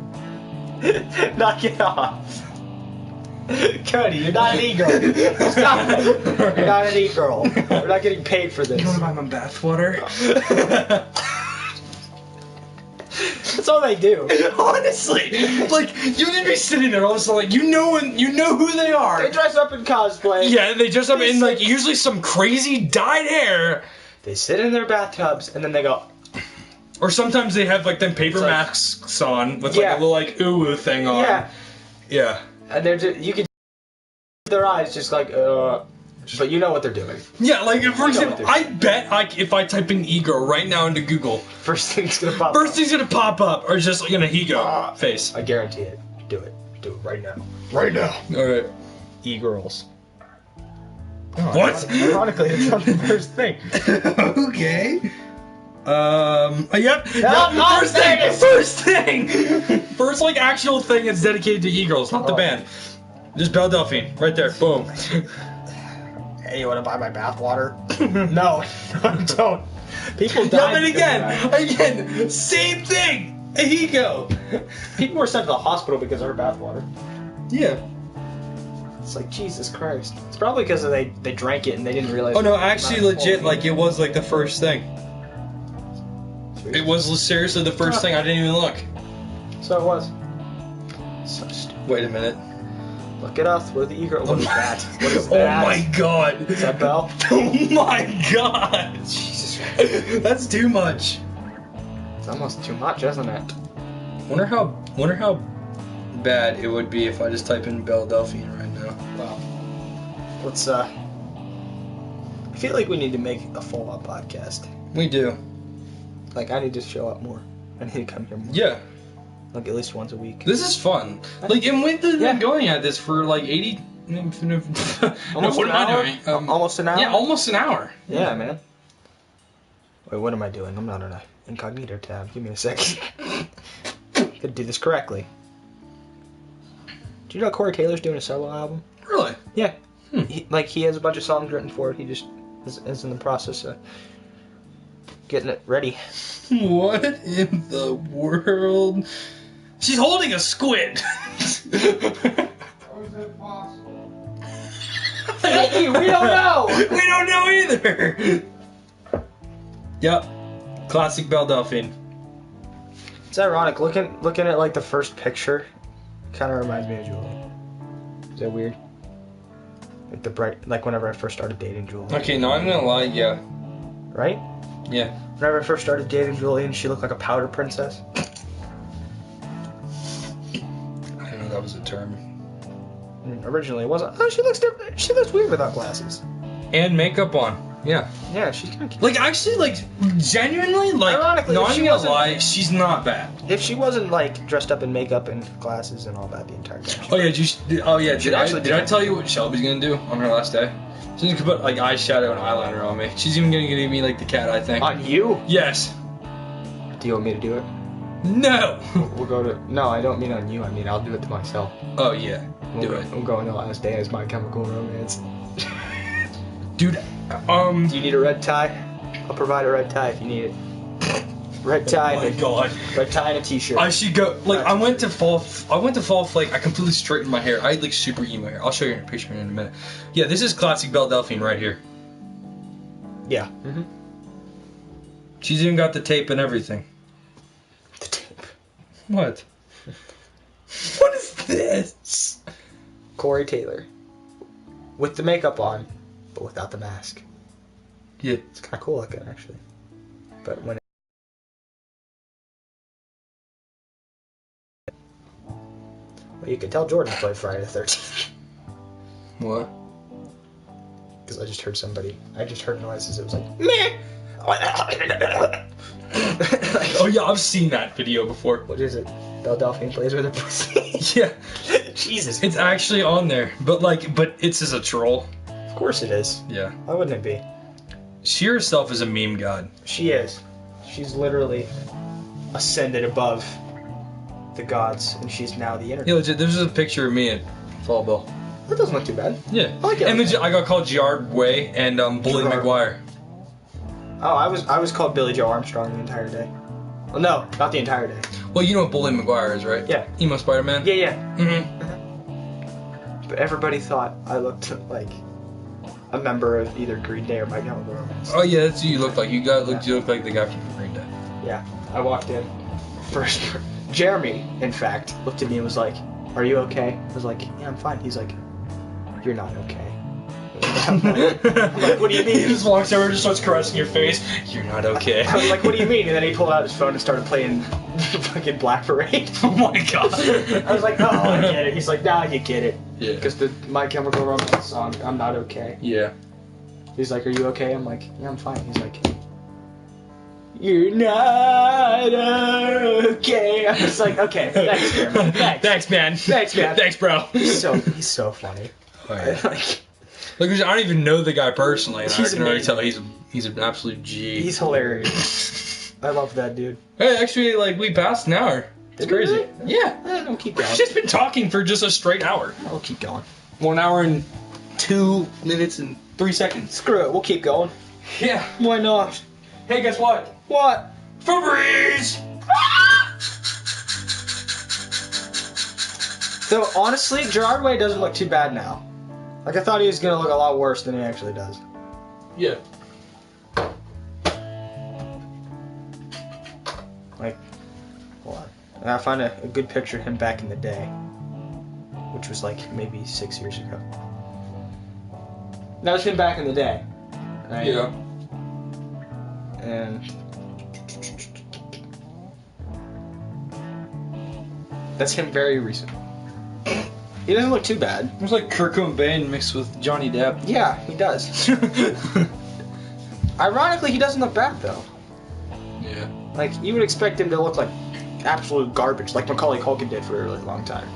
Knock it off. Cody, you're not an e-girl. Stop it. You're not an e-girl. We're not getting paid for this. You wanna buy my bathwater? That's all they do. Honestly, like you just be sitting there all of a sudden, like you know who they are. They dress up in cosplay. Yeah, they dress up in like usually some crazy dyed hair. They sit in their bathtubs and then they go. Or sometimes they have like them paper masks on with like a little like ooh thing on. Yeah. Yeah. And they're just, you can see their eyes just like but you know what they're doing. Yeah, like for example, I bet if I type in e-girl right now into Google, first thing's gonna pop up or just like an e-girl face. I guarantee it. Do it. Do it right now. Right now. Alright. E-girls. What? Ironically, it's not the first thing. Okay. Yep. First thing. First like actual thing that's dedicated to e-girls, not the band. Just Belle Delphine, right there. Boom. Hey, you want to buy my bathwater? No, don't. People die. Yeah, but again, same thing. Here you go. People were sent to the hospital because of her bathwater. Yeah. It's like, Jesus Christ. It's probably because they drank it and they didn't realize. Oh no, actually, legit, like it was like the first thing. It was seriously the first thing. I didn't even look. So it was. So stupid. Wait a minute. Look at us. We're the e-girl. What is that? What is that? Oh my god. Is that Belle? Oh my god. Jesus Christ. That's too much. It's almost too much, isn't it? Wonder how bad it would be if I just type in Belle Delphine right now. Wow. Let's I feel like we need to make a full-on podcast. We do. Like, I need to show up more. I need to come here more. Yeah. Like, at least once a week. This is fun. Like, and we've been going at this for like 80... Almost an hour? Almost an hour? Yeah, almost an hour. Yeah, man. Wait, what am I doing? I'm not on an incognito tab. Give me a second. Gotta do this correctly. Do you know Corey Taylor's doing a solo album? Really? Yeah. He has a bunch of songs written for it. He just is in the process of getting it ready. What in the world? She's holding a squid. How is it possible? Thank you. We don't know. We don't know either. Yep. Classic Belle Delphine. It's ironic. Looking at like the first picture, kind of reminds me of Julie. Is that weird? Like whenever I first started dating Julie. Okay, no, I'm gonna lie. Yeah. Right? Yeah. Whenever I first started dating Julie, and she looked like a powder princess. I didn't know that was a term. Originally, it wasn't. Oh, she looks different. She looks weird without glasses. And makeup on. Yeah. Yeah, she's kind of cute. Like, actually, like, genuinely, like, Ironically, no, if I'm she gonna wasn't- lie, she's not bad. If she wasn't like dressed up in makeup and glasses and all that the entire time. Oh yeah, did I do tell you what Shelby's gonna do on her last day? She's gonna put like eyeshadow and eyeliner on me. She's even gonna give me like the cat eye thing. On you? Yes. Do you want me to do it? No. We'll go to. No, I don't mean on you. I mean I'll do it to myself. Oh yeah. Do it. I'm going to Last Day as My Chemical Romance. Dude. Do you need a red tie? I'll provide a red tie if you need it. Red tie. Oh my god. Red tie and a t-shirt. I should go. Like I went to fall flake. I completely straightened my hair. I had like super emo hair. I'll show you a picture in a minute. Yeah, this is classic Belle Delphine right here. Yeah. She's even got the tape and everything. The tape. What? What is this? Corey Taylor. With the makeup on, but without the mask. Yeah. It's kind of cool looking, actually. But when well, you could tell Jordan played Friday the 13th. What? Because I just heard noises. It was like, meh! Oh yeah, I've seen that video before. What is it? Belle Delphine plays with a pussy. Yeah. Jesus. It's actually on there, but it's as a troll. Of course it is. Yeah. Why wouldn't it be? She herself is a meme god. She is. She's literally ascended above the gods, and she's now the internet. Yeah, legit. There's a picture of me at Fall Bell. That doesn't look too bad. Yeah. I like it. And legit, I got called Gerard Way and Bully Gerard. McGuire. Oh, I was called Billy Joe Armstrong the entire day. Well, no, not the entire day. Well, you know what Bully McGuire is, right? Yeah. Emo Spider-Man? Yeah, yeah. Mm-hmm. But everybody thought I looked like a member of either Green Day or My Chemical Romance. Oh yeah, that's who you look like. You look like the guy from Green Day. Yeah. I walked in. First, Jeremy, in fact, looked at me and was like, "Are you okay?" I was like, "Yeah, I'm fine." He's like, "You're not okay." I'm like, "What do you mean?" He just walks over and just starts caressing your face. You're not okay. I was like, "What do you mean?" And then he pulled out his phone and started playing fucking Black Parade. Oh my god. I was like, "Oh, I get it." He's like, "Nah, you get it." Yeah. Because the My Chemical Romance song, "I'm Not Okay." Yeah. He's like, "Are you okay?" I'm like, "Yeah, I'm fine." He's like, "You're not okay." I'm just like, "Okay, thanks, Jeremy. Thanks. Thanks, man. Thanks, man." Thanks, bro. He's so funny. Oh, yeah. Like, Look, I don't even know the guy personally, and He's I can already amazing. tell he's an absolute G. he's hilarious. I love that dude. Hey, actually, we passed an hour. It's Did we crazy. really? Yeah. We'll keep going. We've just been talking for just a straight hour. We'll keep going. 1 hour and 2 minutes and 3 seconds. Screw it. We'll keep going. Yeah. Why not? Hey, guess what? What? Febreze! So honestly, Gerard Way doesn't look too bad now. Like I thought he was gonna look a lot worse than he actually does. Yeah. Like, hold on. I gotta find a good picture of him back in the day, which was like maybe 6 years ago. That was him back in the day. Right? Yeah. And that's him very recent. He doesn't look too bad. It's like Kurt Cobain mixed with Johnny Depp. Yeah, he does. Ironically, he doesn't look bad though. Yeah. Like, you would expect him to look like absolute garbage, like Macaulay Culkin did for a really long time.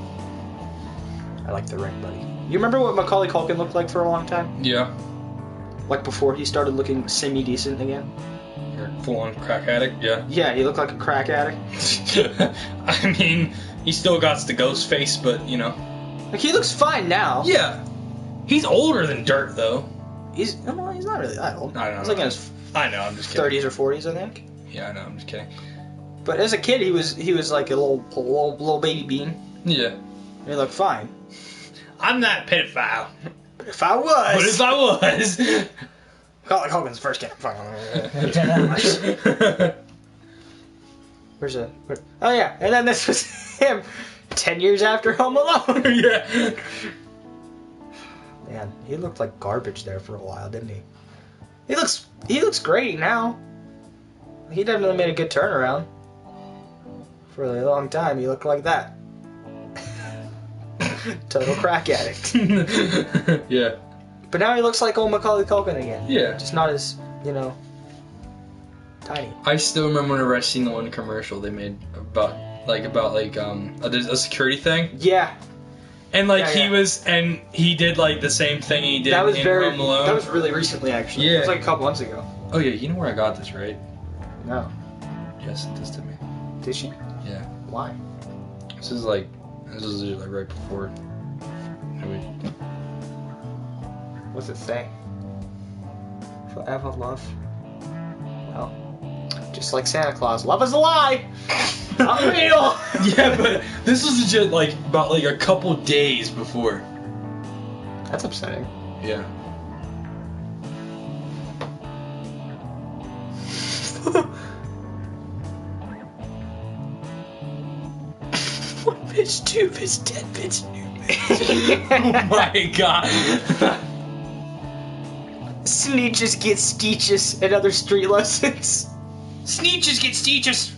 I like the ring, buddy. You remember what Macaulay Culkin looked like for a long time? Yeah. Like before he started looking semi-decent again? Full-on crack addict, yeah. Yeah, he looked like a crack addict. I mean, he still got the ghost face, but, you know. Like, he looks fine now. Yeah. He's older than dirt, though. He's not really that old. I know. He's like in his I know, I'm just kidding. 30s or 40s, I think. Yeah, I know, I'm just kidding. But as a kid, he was like a little baby bean. Yeah. And he looked fine. I'm not a pedophile. But if I was... But if I was... Macaulay Culkin's first kid. Where's it? Oh yeah, and then this was him 10 years after Home Alone. Yeah. Man, he looked like garbage there for a while, didn't he? He looks great now. He definitely made a good turnaround. For a long time, he looked like that. Total crack addict. Yeah. But now he looks like old Macaulay Culkin again. Yeah. Just not as, tiny. I still remember whenever I seen the one commercial they made about a security thing. Yeah. And Yeah. he did like the same thing he did That was in very. Home Alone. That was really recently, actually. Yeah. It was like a couple months ago. Oh yeah, you know where I got this, right? No. Jess sent this to me. Did she? Yeah. Why? This is like right before. What's it say? Forever love. Well, just like Santa Claus, love is a lie. Not real. Yeah, but this was just about a couple days before. That's upsetting. Yeah. One bitch, two bitch, dead bitch, new bitch. Oh my god. Sneeches get Steeches and other street lessons. Sneeches get Steeches.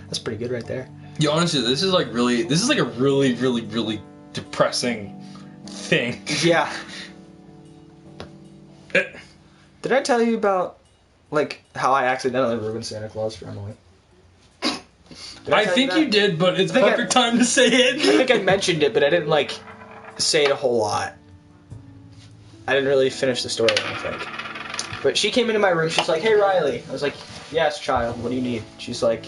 That's pretty good right there. Yeah, honestly, this is like a really depressing thing. Yeah. Did I tell you about, like, how I accidentally ruined Santa Claus for Emily? I think you did, but it's perfect time to say I it. think I mentioned it, but I didn't, like, say it a whole lot. I didn't really finish the story, I don't think. But she came into my room, she's like, "Hey, Riley." I was like, "Yes, child, what do you need?" She's like,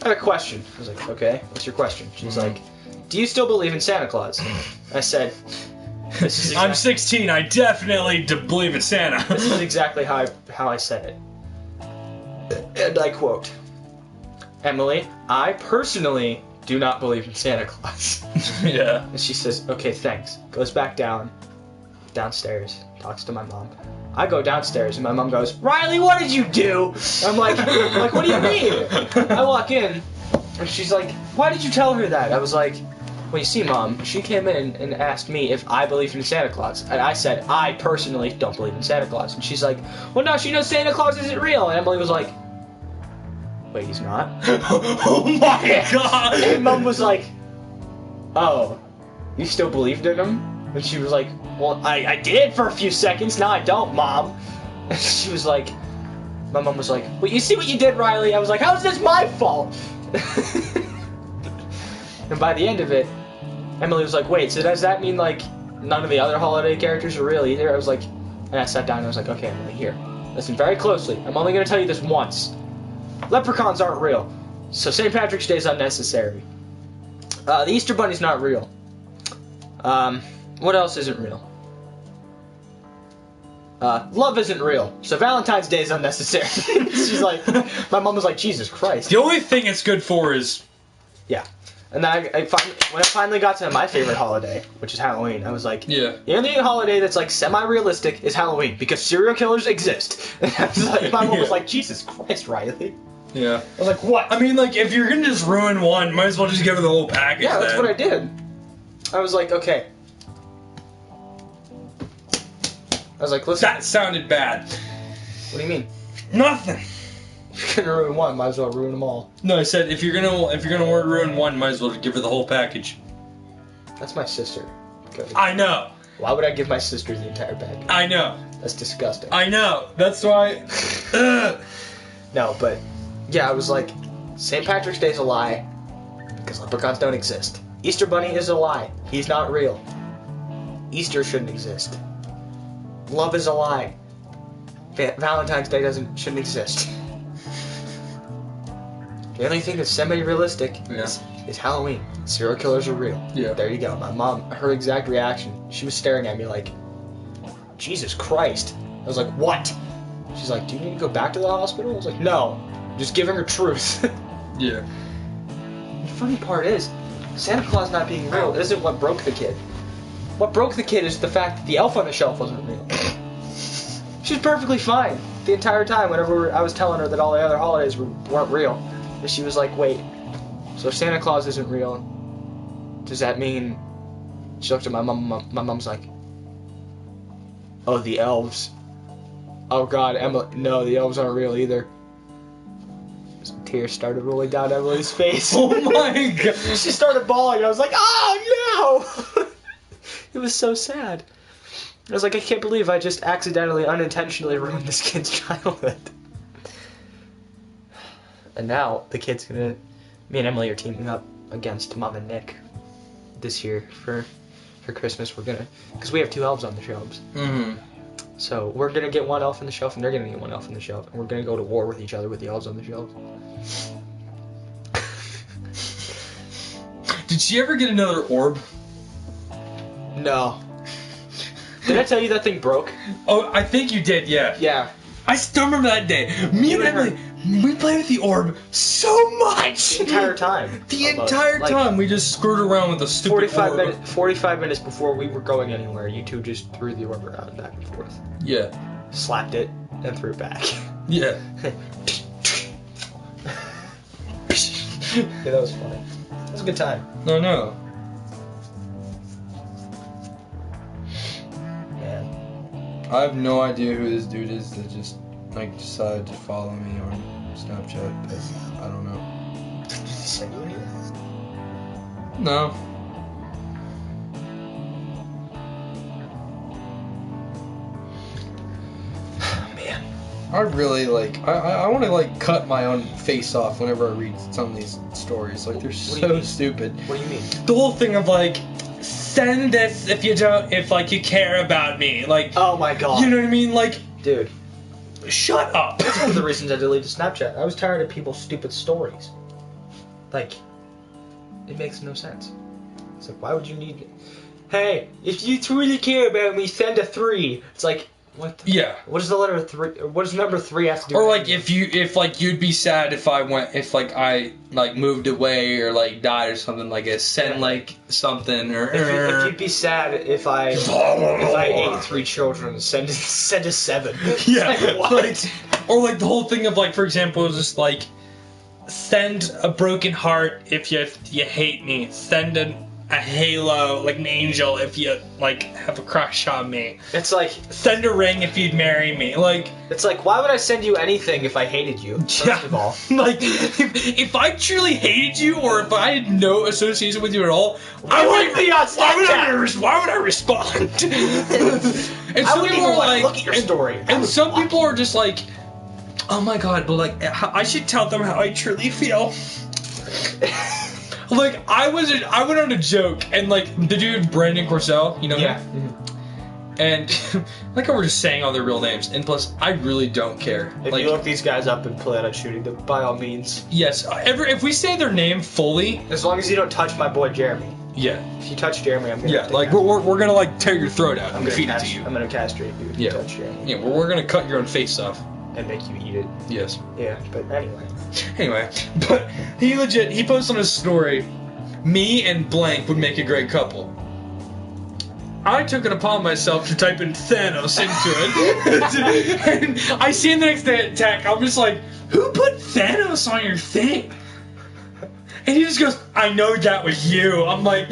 "I have a question." I was like, "Okay, what's your question?" She's like, "Do you still believe in Santa Claus?" I said, I'm 16, I definitely believe in Santa. This is exactly how I said it. And I quote, "Emily, I personally do not believe in Santa Claus." Yeah. And she says, "Okay, thanks." Goes back downstairs, talks to my mom. I go downstairs and my mom goes, "Riley, what did you do?" I'm like, "What do you mean?" I walk in and she's like, "Why did you tell her that?" I was like, "Well, you see, Mom, she came in and asked me if I believed in Santa Claus. And I said, I personally don't believe in Santa Claus." And she's like, "Well, no, she knows Santa Claus isn't real." And Emily was like, "Wait, he's not?" Oh my god! And Mom was like, "Oh, you still believed in him?" And she was like, "Well, I did for a few seconds, now I don't, Mom." And she was like, my mom was like, "Well, you see what you did, Riley?" I was like, "How's this my fault?" And by the end of it, Emily was like, "Wait, so does that mean, like, none of the other holiday characters are real either?" I was like, and I sat down and I was like, "Okay, Emily, here. Listen very closely. I'm only going to tell you this once. Leprechauns aren't real. So St. Patrick's Day is unnecessary. The Easter Bunny's not real. What else isn't real? Love isn't real. So Valentine's Day is unnecessary." She's like, my mom was like, "Jesus Christ." The only thing it's good for is... Yeah. And then when I finally got to my favorite holiday, which is Halloween, I was like, Yeah. The only holiday that's like semi-realistic is Halloween because serial killers exist. And I was like, my mom was like, "Jesus Christ, Riley." Yeah. I was like, "What?" I mean, like, if you're gonna just ruin one, might as well just give her the whole package. Yeah, that's then. what I did. I was like, okay. I was like, "Listen." That sounded bad. What do you mean? Nothing. If you're gonna ruin one, might as well ruin them all. No, I said if you're gonna ruin one, might as well just give her the whole package. That's my sister. Okay. I know. Why would I give my sister the entire package? I know. That's disgusting. I know. That's why. No, but yeah, I was like, St. Patrick's Day's a lie because leprechauns don't exist. Easter Bunny is a lie. He's not real. Easter shouldn't exist. Love is a lie. Valentine's Day shouldn't exist. The only thing that's semi-realistic is Halloween. Serial killers are real. Yeah. There you go. My mom, her exact reaction, she was staring at me like, "Jesus Christ." I was like, "What?" She's like, "Do you need to go back to the hospital?" I was like, "No. I'm just giving her truth." Yeah. The funny part is, Santa Claus not being real isn't what broke the kid. What broke the kid is the fact that the elf on the shelf wasn't real. She was perfectly fine the entire time whenever I was telling her that all the other holidays weren't real. And she was like, "Wait, so if Santa Claus isn't real, does that mean..." She looked at my mom. My mom's like, "Oh, the elves. Oh God, Emily, no, the elves aren't real either." Some tears started rolling down Emily's face. Oh my god. She started bawling. I was like, "Oh no!" It was so sad. I was like, I can't believe I just accidentally, unintentionally ruined this kid's childhood. And now the kid's gonna... Me and Emily are teaming up against Mom and Nick this year for Christmas. We're gonna... Because we have 2 elves on the shelves. Mm-hmm. So we're gonna get 1 elf on the shelf and they're gonna get 1 elf on the shelf. And we're gonna go to war with each other with the elves on the shelves. Did she ever get another orb? No. Did I tell you that thing broke? Oh, I think you did, yeah. Yeah. I still remember that day. Me and Emily, we played with the orb so much. The entire time. The entire time we just screwed around with the stupid 45 minutes before we were going anywhere, you two just threw the orb around back and forth. Yeah. Slapped it and threw it back. Yeah. Yeah, that was funny. That was a good time. No. Man. I have no idea who this dude is that just like decided to follow me on Snapchat. But I don't know. Did he send you anything? No. Man. I really like. I want to like cut my own face off whenever I read some of these stories. Like they're What do you so mean? stupid. What do you mean? The whole thing of like, send this if you care about me. Like, Oh my god. you know what I mean? Like, Dude. shut up. That's one of the reasons I deleted Snapchat. I was tired of people's stupid stories. Like, it makes no sense. It's like, why would you need it? Hey, if you truly care about me, send a 3. It's like, what? Yeah. What does the letter 3? What does number 3 have to do? Or with like anything? if like you'd be sad if I moved away or like died or something, like send like something or If you'd be sad if I ate 3 children, send a 7. yeah, Like, what? like, or like the whole thing of like, for example, it was just like, send a broken heart if you hate me, send a halo like an angel if you like have a crush on me, It's like, send a ring if you'd marry me. Like, why would I send you anything if I hated you? First of all. like if I truly hated you or if I had no association with you at all, Why would be on Snapchat? why would I respond? And I some wouldn't people even are like like, look at your story. and some people are just like, oh my god, but like I should tell them how I truly feel. Like I went on a joke and like the dude Brandon Corsell, you know Yeah. him? And like I were just saying all their real names, and plus I really don't care. If like, you look these guys up and plan on shooting them, by all means. yes, if we say their name fully, As long as you don't touch my boy Jeremy. yeah, If you touch Jeremy, I'm gonna. yeah, have to like cast- we're gonna like tear your throat out I'm and gonna feed it cast- to you. I'm gonna castrate you if Yeah. you touch Jeremy Yeah, we're gonna cut your own face off. and make you eat it. Yes. Yeah, but anyway. Anyway, but he posted on his story, me and blank would make a great couple. I took it upon myself to type in Thanos into it. And I see him the next day at tech, I'm just like, who put Thanos on your thing? And he just goes, I know that was you. I'm like,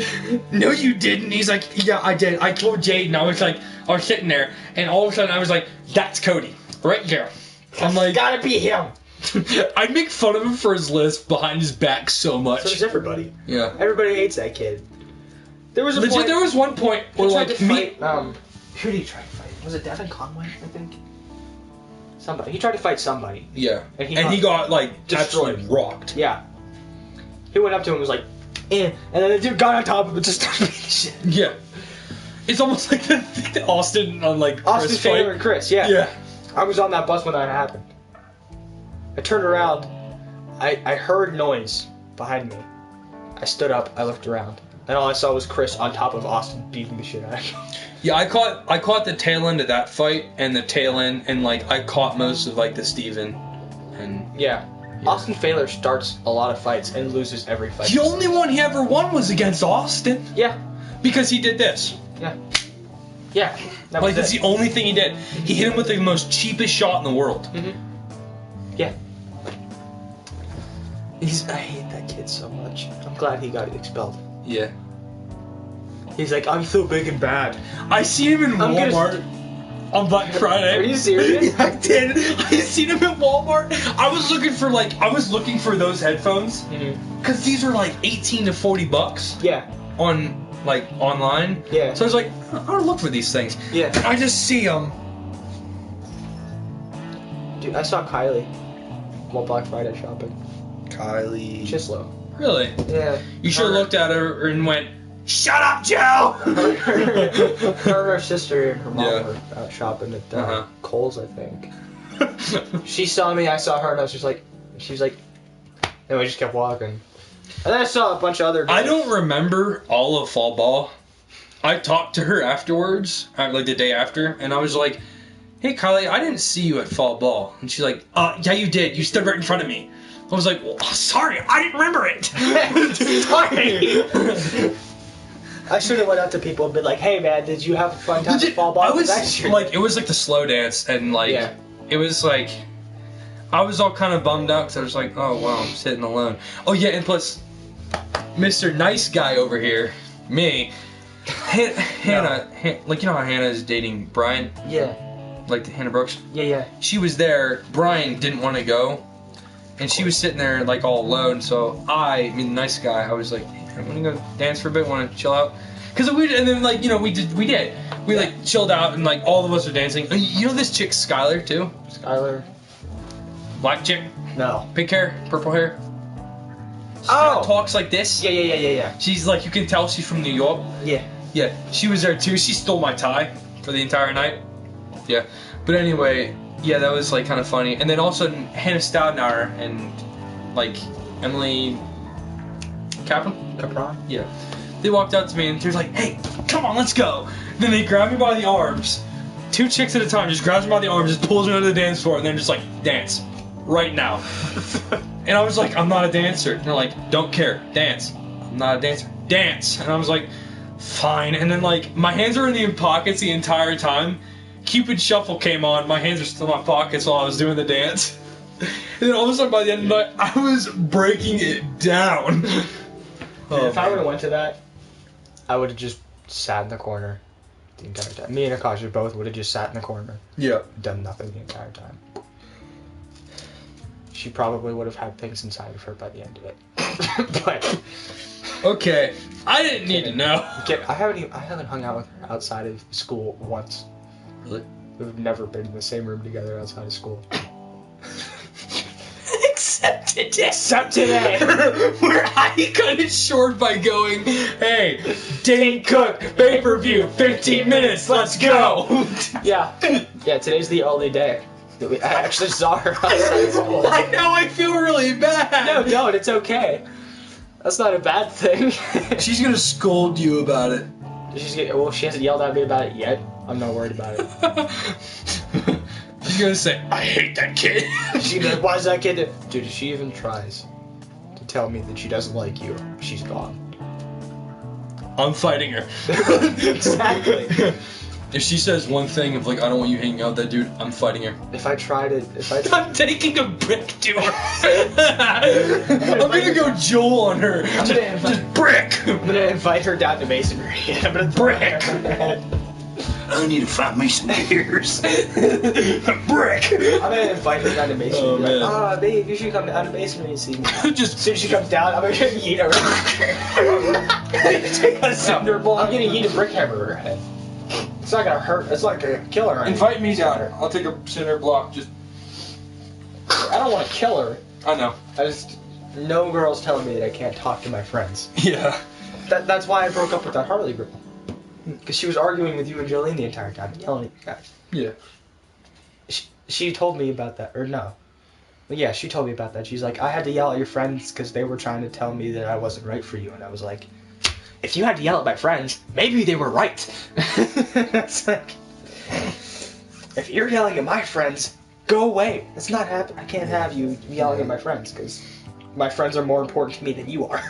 no you didn't. He's like, yeah, I did. I told Jaden. I was sitting there, and all of a sudden I was like, that's Cody. Right there. I'm like, Gotta be him! I'd make fun of him for his list behind his back so So much. does everybody. Yeah. Everybody hates that kid. There was a Legit, point. there was one point where he tried like to me. fight. Who did he try to fight? Was it Devin Conway? I think. Somebody. He tried to fight somebody. Yeah. And And he got like destroyed. absolutely rocked. Yeah. He went up to him and was like, eh. And then the dude got on top of him and just started beating shit. Yeah. It's almost like the Austin on like Austin Chris Taylor fight. and Chris, yeah. Yeah. I was on that bus when that happened. I turned around. I heard noise behind me. I stood up. I looked around. And all I saw was Chris on top of Austin beating the shit out of him. Yeah, I caught the tail end of that fight and the tail end, and like I caught most of like the Steven and Yeah. Austin Taylor starts a lot of fights and loses every fight. the only one he ever won was against Austin Yeah. because he did this. Yeah. Yeah. That Like was that's it. the only thing he did. He hit him with the most cheapest shot in the world. Yeah. I hate that kid so much. I'm glad he got expelled. Yeah. He's like, I'm so big and bad. I seen him in I'm gonna Walmart on Black Friday. Are you serious? Yeah, I did. I seen him at Walmart. I was looking for those headphones because these were like $18 to $40 Yeah. on like online. Yeah. So I was like, I'm gonna look for these things. Yeah. And I just see them. Dude, I saw Kylie while Black Friday shopping. Kylie. Chislo. Really? Yeah. You should have looked at her and went, "Shut up, Joe." Her and her sister and her mom Yeah. were out shopping at Uh-huh. Kohl's, I think. She saw me, I saw her, and I was just like, she was like, and we just kept walking. And then I saw a bunch of other girls. I don't remember all of fall ball. I talked to her afterwards, like the day after, and I was like, "Hey, Kylie, I didn't see you at fall ball." And she's like, "Yeah, you did. You stood right in front of me." I was like, "Well, sorry, I didn't remember it." Sorry. I should have went up to people and been like, "Hey, man, did you have a fun time at fall ball?" I was That's your- like, it was like the slow dance, and like, Yeah. it was like, I was all kind of bummed out because I was like, oh wow, I'm sitting alone. Oh yeah, and plus, Mr. Nice Guy over here, me, Hannah, like you know how Hannah is dating Brian, Yeah. like Hannah Brooks. Yeah. She was there. Brian didn't want to go, and she was sitting there like all alone. So I mean, the Nice Guy, I was like, hey, I'm gonna go dance for a bit. Want to chill out? Cause and then like you know we did like chilled out and like all of us were dancing. And you know this chick Skylar too? Skylar. Black chick, No. pink hair, purple hair. She Oh! kinda talks like this. Yeah. She's like, you can tell she's from New York. Yeah. Yeah, she was there too. She stole my tie for the entire night. Yeah, but anyway, yeah, that was like kind of funny. And then also Hannah Stoudnauer and like Emily Capron? Yeah, they walked out to me and they're like, "Hey, come on, let's go." Then they grabbed me by the arms, 2 chicks at a time, just grabs me by the arms, just pulls me onto the dance floor, and then just like dance right now. And I was like, I'm not a dancer. And they're like, don't care, dance. I'm not a dancer, dance. And I was like, fine. And then like my hands were in the pockets the entire time. Cupid Shuffle came on. My hands were still in my pockets while I was doing the dance. And then all of a sudden by the end of the night, I was breaking it down. Dude, if I would have went to that, I would have just sat in the corner the entire time. Me and Akasha both would have just sat in the corner. Yeah. Done nothing the entire time. She probably would have had things inside of her by the end of it. But okay, I didn't need to know. I haven't hung out with her outside of school once. Really? We've never been in the same room together outside of school. Except today. Except today. Where I cut it short by going, hey, Dane Cook, pay-per-view, 15 minutes, let's go. Yeah. Yeah, today's the only day that I actually saw her outside of school. I know, I feel really bad. No, don't, it's okay. That's not a bad thing. She's gonna scold you about it. Well, she hasn't yelled at me about it yet. I'm not worried about it. She's gonna say, I hate that kid. She's like, why is that kid? Dude, if she even tries to tell me that she doesn't like you, she's gone. I'm fighting her. Exactly. If she says one thing of like, I don't want you hanging out with that dude, I'm fighting her. I'm taking a brick to her. I'm gonna go Joel on her. Just brick. I'm gonna invite her down to masonry. I'm gonna brick. I need to find me some ears. Brick. I'm gonna invite her down to masonry. Oh, man. Like, babe, you should come down to masonry and see me. Just as soon as she comes down, I'm gonna yeet her. Take a cinder block. I'm gonna yeet a brick hammer at her head. It's not gonna hurt. It's not gonna kill her. invite me down. I'll take a cinder block. Just. I don't want to kill her. I know. No girl's telling me that I can't talk to my friends. Yeah. That's why I broke up with that Harley girl. Because she was arguing with you and Jolene the entire time, and yelling at you guys. Yeah. She told me about that, or no. Yeah, she told me about that. She's like, I had to yell at your friends because they were trying to tell me that I wasn't right for you, and I was like, if you had to yell at my friends, maybe they were right. It's like, if you're yelling at my friends, go away. It's not happening. I can't have you yelling at my friends because my friends are more important to me than you are.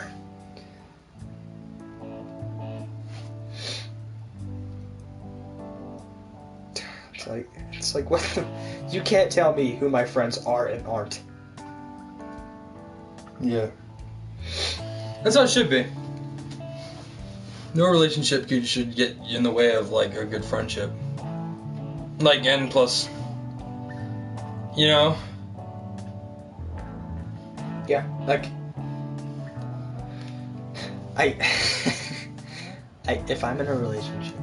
It's like what? You can't tell me who my friends are and aren't. Yeah. That's how it should be. No relationship should get in the way of like a good friendship. Like, and plus, you know. Yeah, like if I'm in a relationship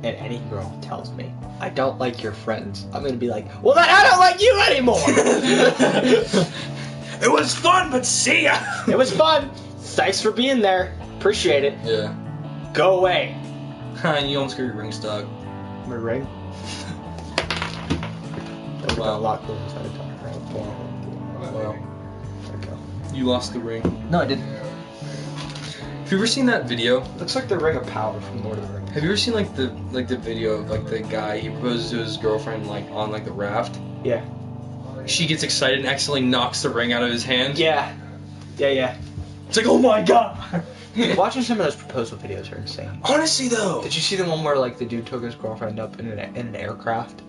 and any girl tells me I don't like your friends, I'm gonna be like, well then I don't like you anymore. It was fun, but see ya. It was fun. Thanks for being there. Appreciate it. Yeah. Go away. You almost got your ring stuck. My ring. Oh, wow. Lock the inside of the Wow. There we go. You lost the ring. No, I didn't. Have you ever seen that video? Looks like the Ring of Power from Lord of the Rings. Have you ever seen like the video of like the guy he proposes to his girlfriend like on like the raft? Yeah. She gets excited and accidentally knocks the ring out of his hand. Yeah. Yeah. It's like, oh my god. Watching some of those proposal videos are insane. Honestly though. Did you see the one where like the dude took his girlfriend up in an aircraft?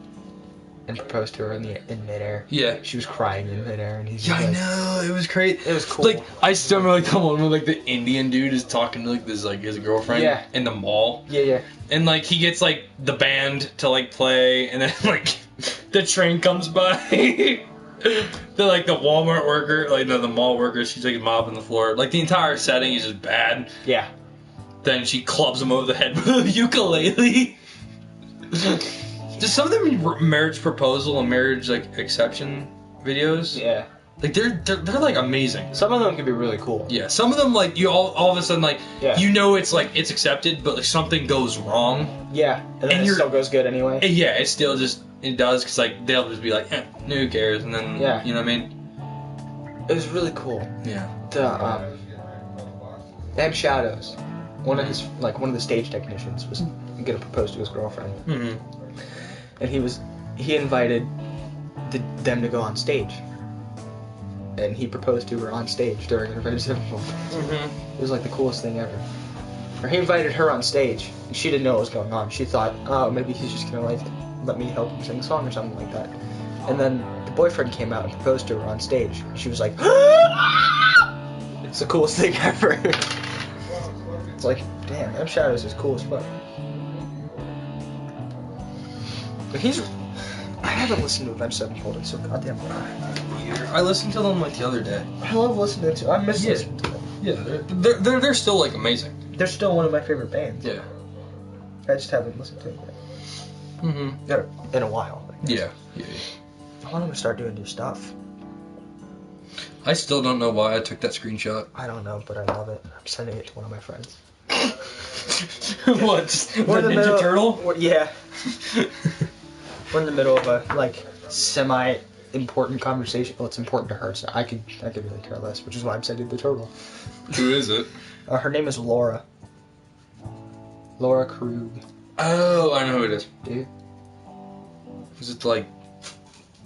and proposed to her in midair. Yeah. She was crying in midair, and he's Yeah, just I like, know. It was great. It was cool. Like, I still remember, like, the one where, like, the Indian dude is talking to, like, this, like, his girlfriend Yeah. in the mall. Yeah. And, like, he gets, like, the band to, like, play, and then, like, the train comes by. The, like, the Walmart worker, like, no, the mall worker, she's, like, mopping the floor. Like, the entire setting is just bad. Yeah. Then she clubs him over the head with a ukulele. Just some of them marriage proposal and marriage, like, exception videos. Yeah. Like, they're like, amazing. Some of them can be really cool. Yeah, some of them, like, you all of a sudden, like, Yeah. you know it's, like, it's accepted, but, like, something goes wrong. Yeah. And then And it you're- still goes good anyway. And yeah, it still just, it does, because, like, they'll just be like, who cares? And then, Yeah. you know what I mean? It was really cool. Yeah. The M Shadows, one of the stage technicians was gonna propose to his girlfriend, Mm-hmm. and he invited them to go on stage, and he proposed to her on stage during her ceremony. Mm-hmm. It was like the coolest thing ever. Or he invited her on stage, and she didn't know what was going on. She thought, oh, maybe he's just gonna like let me help him sing a song or something like that. And then the boyfriend came out and proposed to her on stage. She was like, it's the coolest thing ever. It's like, damn, M Shadows is cool as fuck. But I haven't listened to Avenged Sevenfold in so goddamn long. I listened to them, like, the other day. I love listening to. I miss Yeah. listening to them. Yeah, they're still, like, amazing. They're still one of my favorite bands. Yeah. I just haven't listened to them Mm-hmm. yet. In a while. Yeah. I want them to start doing new stuff. I still don't know why I took that screenshot. I don't know, but I love it. I'm sending it to one of my friends. What? Just the We're in the Ninja middle- Turtle? Yeah. We're in the middle of a like semi-important conversation. Well, it's important to her, so I could really care less, which is why I'm sending the turtle. Who is it? Her name is Laura. Laura Krug. Oh, I know who it is. Do you? Is it like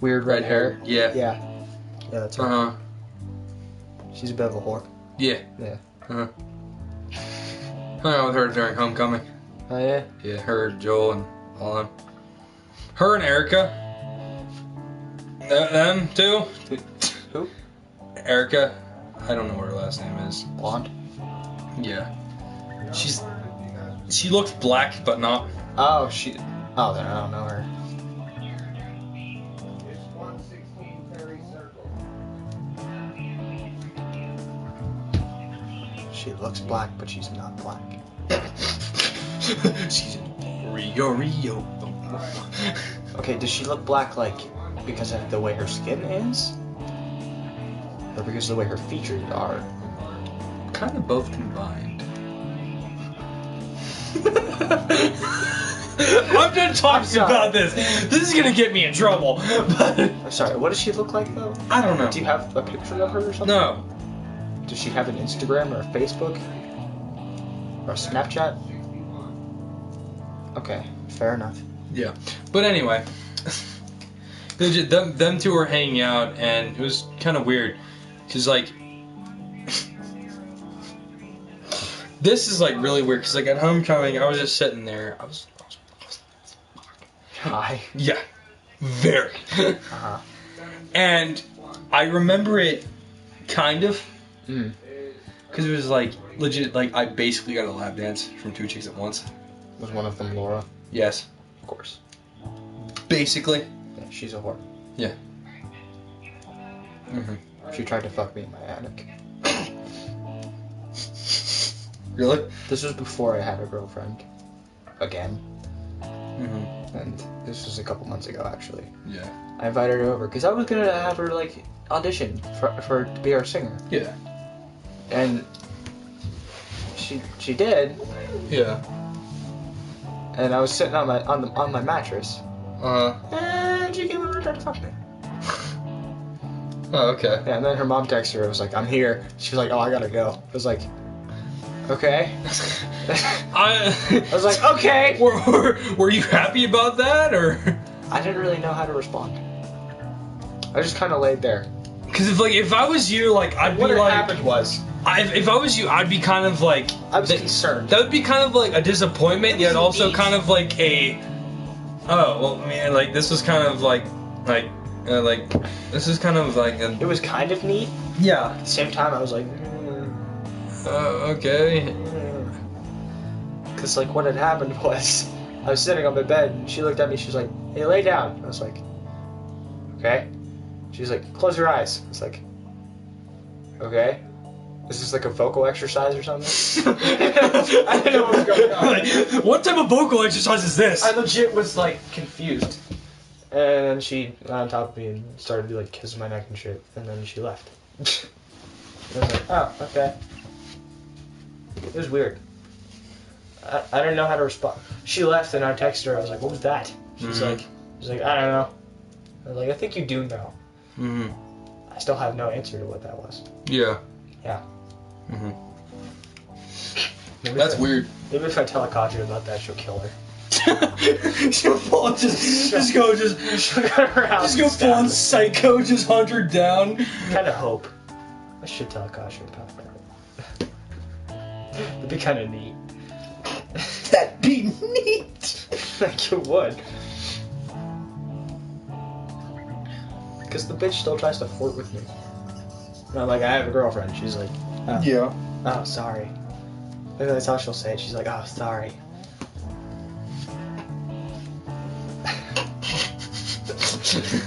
Weird red hair. Yeah. Yeah, that's her. Uh huh. She's a bit of a whore. Yeah. Yeah. Uh huh. Hung out with her during homecoming. Oh yeah. Yeah, her, Joel, and all them. Her and Erica. Them too. Who? Erica. I don't know what her last name is. Blonde. Yeah. She looks black, but not. Oh, Oh, then I don't know her. She looks black, but she's not black. She's Rio. Okay, does she look black like because of the way her skin is? Or because of the way her features are? Kind of both combined. I'm done talking sorry. about this. This is gonna get me in trouble. But I'm sorry, what does she look like though? I don't know. Do you have a picture of her or something? No. Does she have an Instagram or a Facebook? Or a Snapchat? Okay, fair enough. Yeah. But anyway, them two were hanging out, and it was kind of weird, cause like this is like really weird, cause like at homecoming, I was just sitting there. I was Hi. yeah, very. Uh-huh. And I remember it kind of. Mm. Because it was like legit, like I basically got a lap dance from two chicks at once. Was one of them Laura? Yes. Of course. Basically. Yeah, she's a whore. Yeah. Mm-hmm. She tried to fuck me in my attic. Really? This was before I had a girlfriend. Again. Mm-hmm. And this was a couple months ago, actually. Yeah. I invited her over because I was gonna have her like audition for to be our singer, Yeah. and she did. Yeah. And I was sitting on my mattress, Uh-huh. and she came over and tried to fuck me. Oh, okay. Yeah, and then her mom texted her. It was like, "I'm here." She was like, "Oh, I gotta go." I was like, "Okay." I was like, "Okay." Were you happy about that, or? I didn't really know how to respond. I just kind of laid there. Because if I was you, like I'd What be like, happened was, if I was you, I'd be kind of like. I was concerned. That would be kind of like a disappointment, It yet was also neat. kind of like a Oh, well, I mean, like, this was kind of like, this is kind of like a... It was kind of neat. Yeah. At the same time, I was like, okay. Because, like, what had happened was, I was sitting on my bed, and she looked at me, she was like, hey, lay down. I was like, okay. She was like, close your eyes. I was like, okay. Is this like a vocal exercise or something? I didn't know what was going on. Like, what type of vocal exercise is this? I legit was, like, confused. And then she got on top of me and started to, like, kiss my neck and shit. And then she left. I was like, oh, okay. It was weird. I didn't know how to respond. She left and I texted her. I was like, what was that? She's like, I don't know. I was like, I think you do know. Mm-hmm. I still have no answer to what that was. Yeah. Yeah. Mm-hmm. Maybe That's if I, weird. Maybe if I tell Akadra about that, she'll kill her. She'll fall, just go full on psycho, just hunt her down. Kind of hope. I should tell Akasha about that. It'd be kind of neat. That'd be neat. Like it would. Because the bitch still tries to flirt with me. And I'm like, I have a girlfriend. She's like, oh, yeah. Oh, sorry. Maybe that's how she'll say it. She's like, oh, sorry.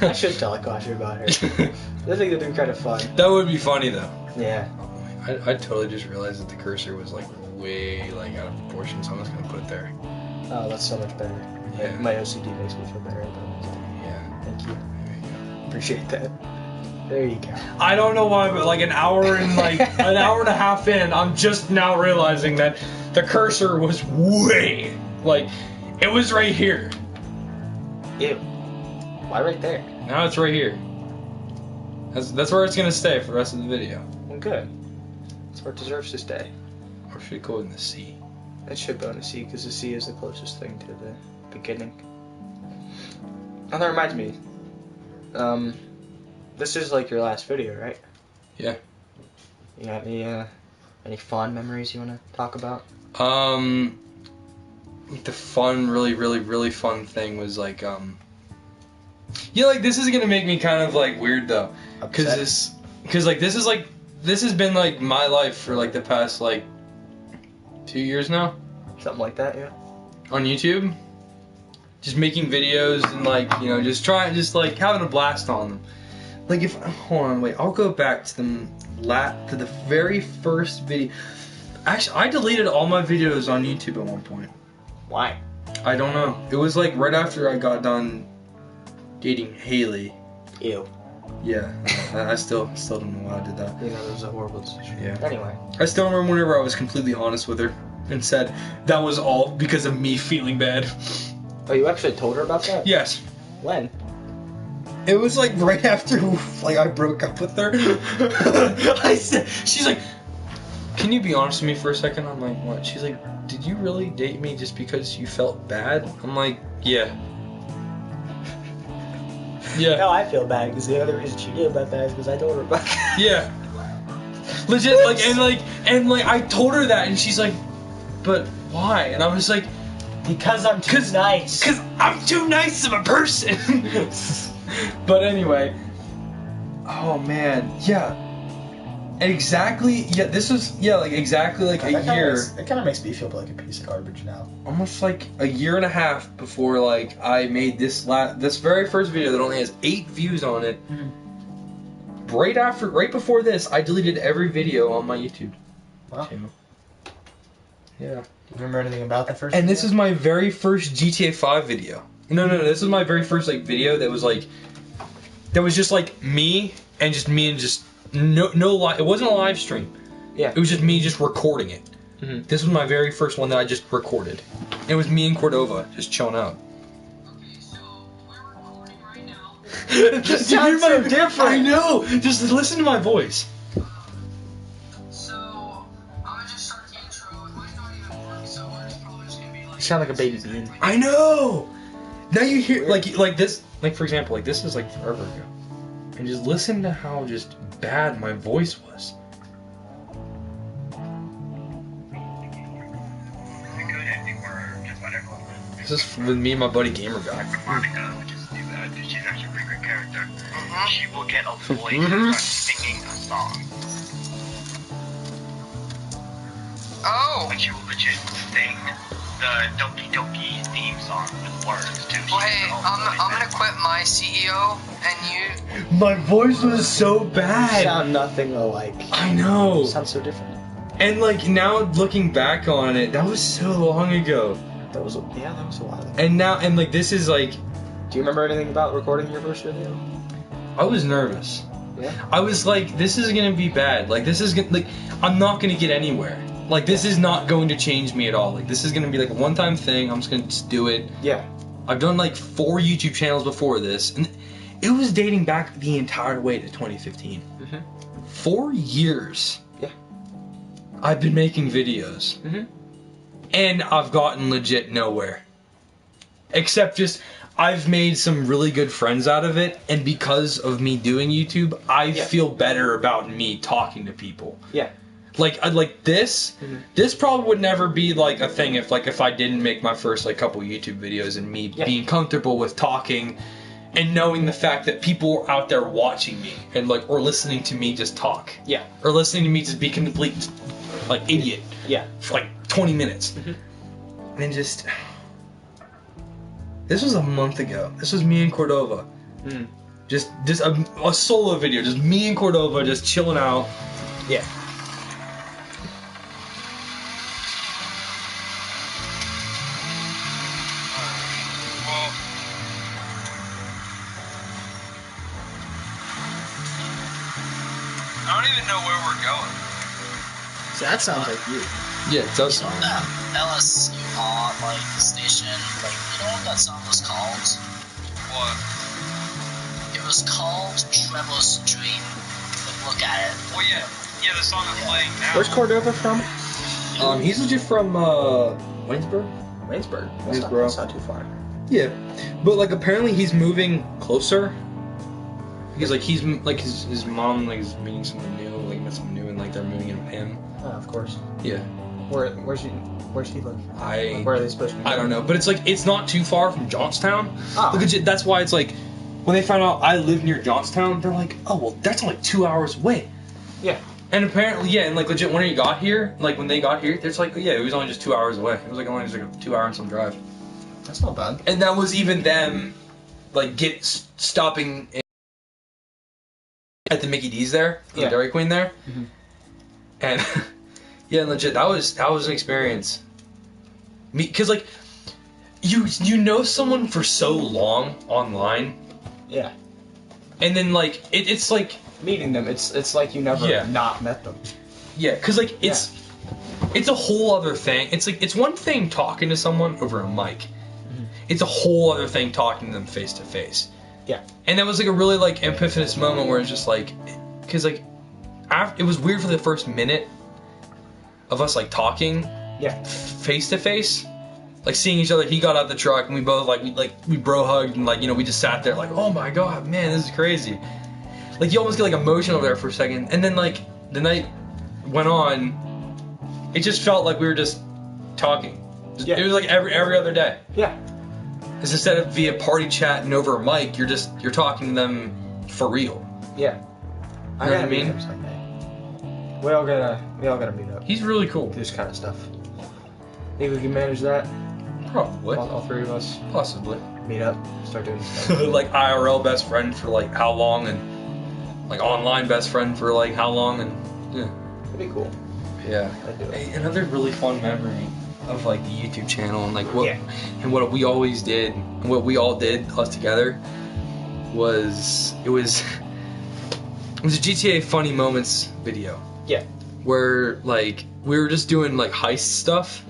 I should tell Akasha about her. I think that'd be kind of fun. That would be funny though. Yeah. I totally just realized that the cursor was like way like out of proportion, so I'm just gonna put it there. Oh, that's so much better. Yeah. My OCD makes me feel better about it. Yeah. Thank you. There you go. Appreciate that. There you go. I don't know why, but like an hour and a half in, I'm just now realizing that the cursor was way like it was right here. Ew. Why right there? Now it's right here. That's where it's gonna stay for the rest of the video. Well, good. That's where it deserves to stay. Or should it go in the C? It should go in the C because the C is the closest thing to the beginning. Oh, that reminds me. This is like your last video, right? Yeah. You got any fond memories you want to talk about? The fun, really fun thing was like, yeah, like this is gonna make me kind of like weird though, because this has been like my life for like the past like 2 years now. Something like that, yeah. On YouTube, just making videos and like just like having a blast on them. Like hold on, wait, I'll go back to the very first video. Actually, I deleted all my videos on YouTube at one point. Why? I don't know. It was like right after I got done dating Haley. Ew. Yeah, I still don't know why I did that. You know, it was a horrible decision. Yeah. Anyway. I still remember whenever I was completely honest with her and said that was all because of me feeling bad. Oh, you actually told her about that? Yes. When? It was like right after like I broke up with her. She's like, can you be honest with me for a second? I'm like, what? She's like, did you really date me just because you felt bad? I'm like, yeah. Yeah. No, I feel bad because the other reason she knew about that is because I told her about that. Yeah. Legit, and I told her that, and she's like, but why? And I was like, because I'm too nice. Because I'm too nice of a person. But anyway, oh man, yeah, and exactly, yeah, this was, yeah, like exactly like a year. It kind of makes me feel like a piece of garbage now. Almost like a year and a half before like I made this very first video that only has 8 views on it. Mm-hmm. Right before this, I deleted every video on my YouTube channel. Yeah. Do you remember anything about the first And video? this is my very first GTA 5 video. No, this was my very first like video that was just like me and just no live. It wasn't a live stream. Yeah. It was just me just recording it. Mm-hmm. This was my very first one that I just recorded. It was me and Cordova just chilling out. Okay, so we're recording right now. This sounds so different. I know. Just listen to my voice. So I'm gonna just start the intro. It might not even work, so it's probably just gonna be like. You sound like a baby bean. I know. Now you hear like this, like for example, like this is like forever ago, and just listen to how just bad my voice was. Just with me and my buddy Gamer Guy. Monica, which is too bad, she's actually a pretty great character. She will get a voice Mhm. and start singing a song. Oh. Like she will legit sing the Doki Doki theme song with words too. Well, hey, I'm gonna quit my CEO, and you. My voice was so You bad. sound nothing alike. I know. You sound so different. And like now looking back on it, that was so long ago. That was a while ago. And now, and like this is like, Do you remember anything about recording your first video? I was nervous. Yeah. I was like, this is gonna be bad. Like this is gonna, like, I'm not gonna get anywhere. Like this is not going to change me at all. Like this is gonna be like a one-time thing. I'm just gonna just do it. Yeah. I've done like 4 YouTube channels before this, and it was dating back the entire way to 2015. 4 years. Yeah. I've been making videos. And I've gotten legit nowhere. Except just, I've made some really good friends out of it, and because of me doing YouTube, I feel better about me talking to people. Yeah. Like this, this probably would never be like a thing if I didn't make my first like couple YouTube videos and me being comfortable with talking and knowing the fact that people are out there watching me and like, or listening to me just talk. Yeah. Or listening to me just be complete like idiot. Yeah. For like 20 minutes. And just, this was a month ago. This was me and Cordova. Just a solo video, just me and Cordova just chilling out. Yeah. Well. I don't even know where we're going. So that sounds like you. Yeah, it does sound. LSU on like the station, like you know what that song was called? What? It was called Trevor's Dream. Like, look at it. Well, yeah, the song I'm playing now. Where's Cordova from? He's legit from Waynesburg. Waynesburg. Waynesboro. That's not too far. Yeah, but like apparently he's moving closer. Because like he's like his mom like is meeting someone new, like met someone new, and like they're moving in with him. Oh, of course. Yeah. Where's she live? I Where are they supposed to be? I don't know, but it's like it's not too far from Johnstown. Ah. Legit, that's why it's like when they found out I live near Johnstown, they're like, oh well, that's only 2 hours away. Yeah. And apparently, yeah, and like legit when he got here, like when they got here, it's like yeah, it was only just 2 hours away. It was like only just like a 2 hour and some drive. That's not bad. And that was even them, like stopping at the Mickey D's there, the Dairy Queen there, and yeah, legit, that was an experience. Me, cause like you know someone for so long online, Yeah. and then like it's like Meeting them, it's like you never not met them. yeah, cause like it's a whole other thing. It's like it's one thing talking to someone over a mic. It's a whole other thing talking to them face to face. Yeah. And that was like a really like epiphanous moment where it's just like, because like, it was weird for the first minute of us like talking, face to face, like seeing each other. He got out the truck and we both we bro hugged and like we just sat there like, oh my god, man, this is crazy. Like you almost get like emotional there for a second, and then like the night went on, it just felt like we were just talking. It was like every other day. Yeah. Because instead of via party chat and over a mic, you're talking to them for real. Yeah. You know what I mean? Meet him someday. We all gotta meet up. He's really cool. Do this kind of stuff. Think we can manage that? Probably. All three of us Possibly. meet up, start doing stuff. Like IRL best friend for like how long, and like online best friend for like how long, and yeah. That'd be cool. Yeah. I'd do it. Hey, another really fun memory of like the YouTube channel and like what we always did, and what we all did us together was it was a GTA funny moments video. Yeah. Where like we were just doing like heist stuff,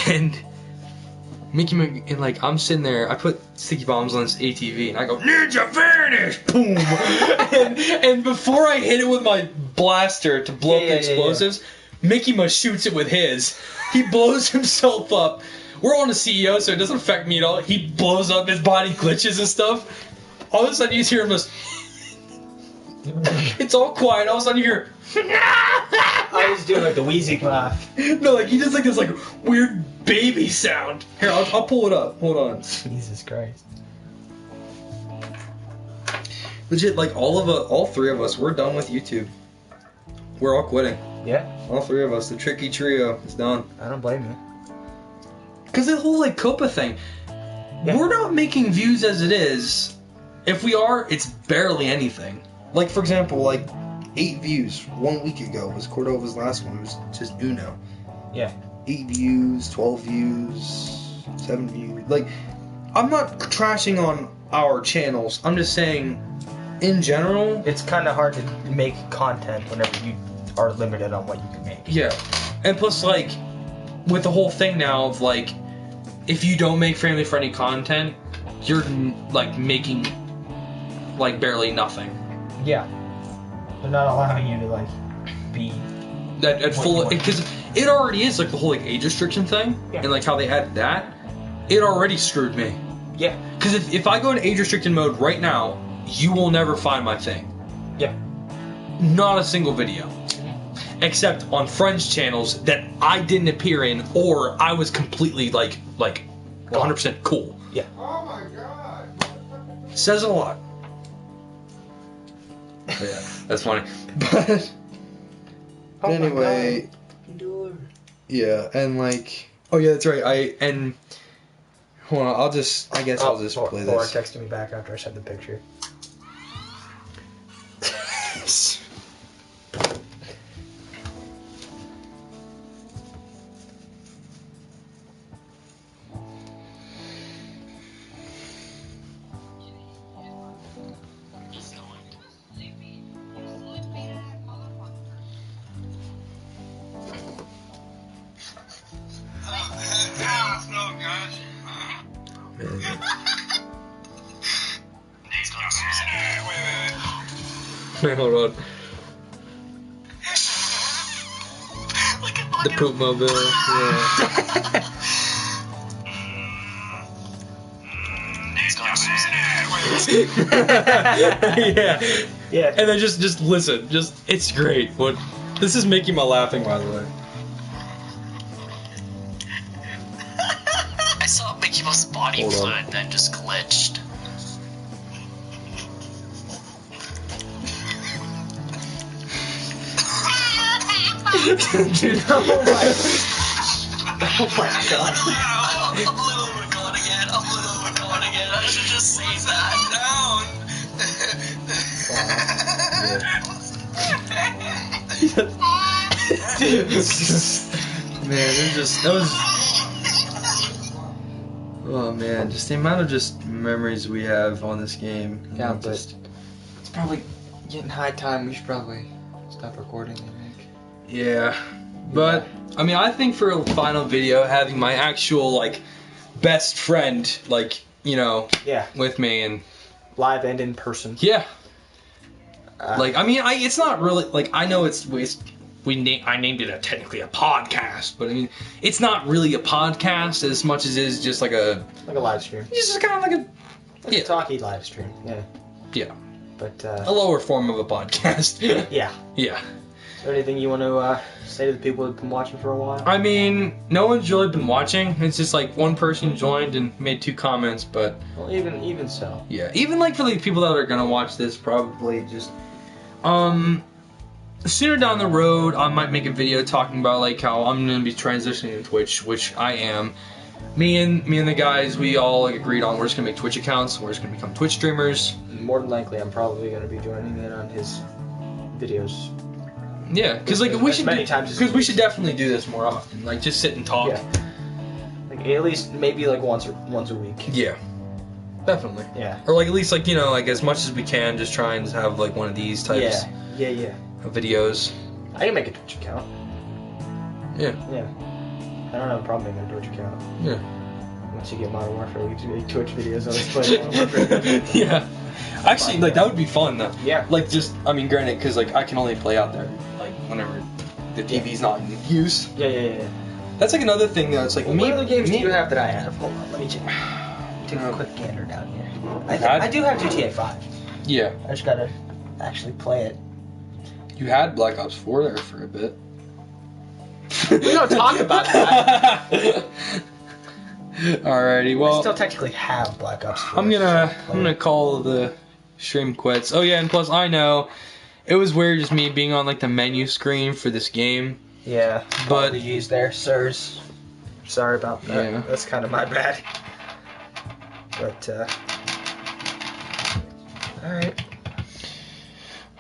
and Mickey and like I'm sitting there, I put sticky bombs on this ATV and I go Ninja Vanish, boom, and before I hit it with my blaster to blow up the explosives, Mickey shoots it with his. He blows himself up. We're on a CEO, so it doesn't affect me at all. He blows up, his body glitches and stuff. All of a sudden you hear him just it's all quiet. All of a sudden you hear I he's doing like the wheezy laugh. No, like he does like this like weird baby sound. Here, I'll pull it up. Hold on. Jesus Christ. Legit, like all three of us, we're done with YouTube. We're all quitting. Yeah. All three of us. The tricky trio is done. I don't blame you. Cause the whole like Copa thing, we're not making views as it is. If we are, it's barely anything. Like for example, like 8 views 1 week ago was Cordova's last one. It was just Uno. Yeah. 8 views, 12 views, 7 views. Like, I'm not trashing on our channels. I'm just saying, in general, It's kind of hard to make content whenever you are limited on what you can make. yeah. And plus, like, with the whole thing now of like, if you don't make family-friendly content, you're like making like barely nothing. Yeah. They're not allowing you to like be. That at What full you want. because it already is like the whole like age restriction thing, Yeah. and like how they added that, it already screwed me. Yeah. Because if I go in age restricted mode right now, you will never find my thing. Yeah. Not a single video. Except on friends' channels that I didn't appear in, or I was completely like 100% cool. Yeah. Oh my god. Says a lot. Yeah, that's funny. But Oh my anyway, yeah, and like, oh yeah, that's right. Hold on, I guess I'll just play Laura this. texted me back after I sent the picture. Wait, hold on. The poop mobile. Yeah. Yeah. Yeah. And then just listen. It's great. This is making my laughing, by the way. I saw Mickey Mouse body Hold on. fluid and then just glitched. Dude, oh my god. I'm literally going again. I should just say that. Man, that was. Oh man, just the amount of just memories we have on this game. Yeah, but just it's probably getting high time. We should probably stop recording, I think. yeah. But I mean, I think for a final video, having my actual like best friend, like Yeah. with me, and Live and in person. yeah, Uh, like I mean, it's not really like I know I named it technically a podcast, but I mean, it's not really a podcast as much as it is just like a live stream. just kind of like a Like Yeah. a talkie live stream. Yeah. yeah But a lower form of a podcast. yeah. Yeah. Is there anything you want to say to the people who've been watching for a while? I mean, no one's really been watching. It's just like one person joined and made 2 comments, but Well, even so. yeah, even like for the people that are gonna watch this, probably just sooner down the road, I might make a video talking about like how I'm gonna be transitioning to Twitch, which I am. Me and the guys, we all like agreed on we're just gonna make Twitch accounts. We're just gonna become Twitch streamers. More than likely, I'm probably going to be joining in on his videos. Yeah, because like As we should many times as because we we should definitely do this more often. Like just sit and talk. Yeah. Like at least maybe like once a week. Yeah, definitely. Yeah. Or like at least like like as much as we can, just try and just have like one of these types Yeah. of videos. I can make a Twitch account. Yeah. Yeah. I don't have a problem making a Twitch account. Yeah. Once you get Modern Warfare, we can make Twitch videos on this play Modern Warfare. Yeah. Actually, like that would be fun though. Yeah. Like just, I mean, granted, because like I can only play out there like whenever the TV's not in use. Yeah. That's like another thing though. It's like What other games do me- you have that I have? Hold on, let me check. Take a quick gander down here. Had- I do have GTA 5. Yeah. I just gotta actually play it. You had Black Ops 4 there for a bit. We don't talk about that. Alrighty, I well, still technically have Black Ops 4. I'm gonna call the stream quits. Oh yeah, and plus I know it was weird just me being on like the menu screen for this game. Yeah, But- apologies there, sirs. Sorry about that. Yeah. That's kind of my bad. But, alright.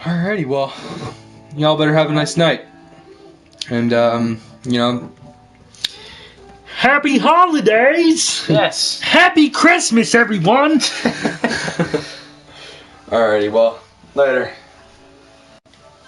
Alrighty, well, y'all better have a nice night. And Happy holidays! Yes. Happy Christmas, everyone! alrighty, well, later.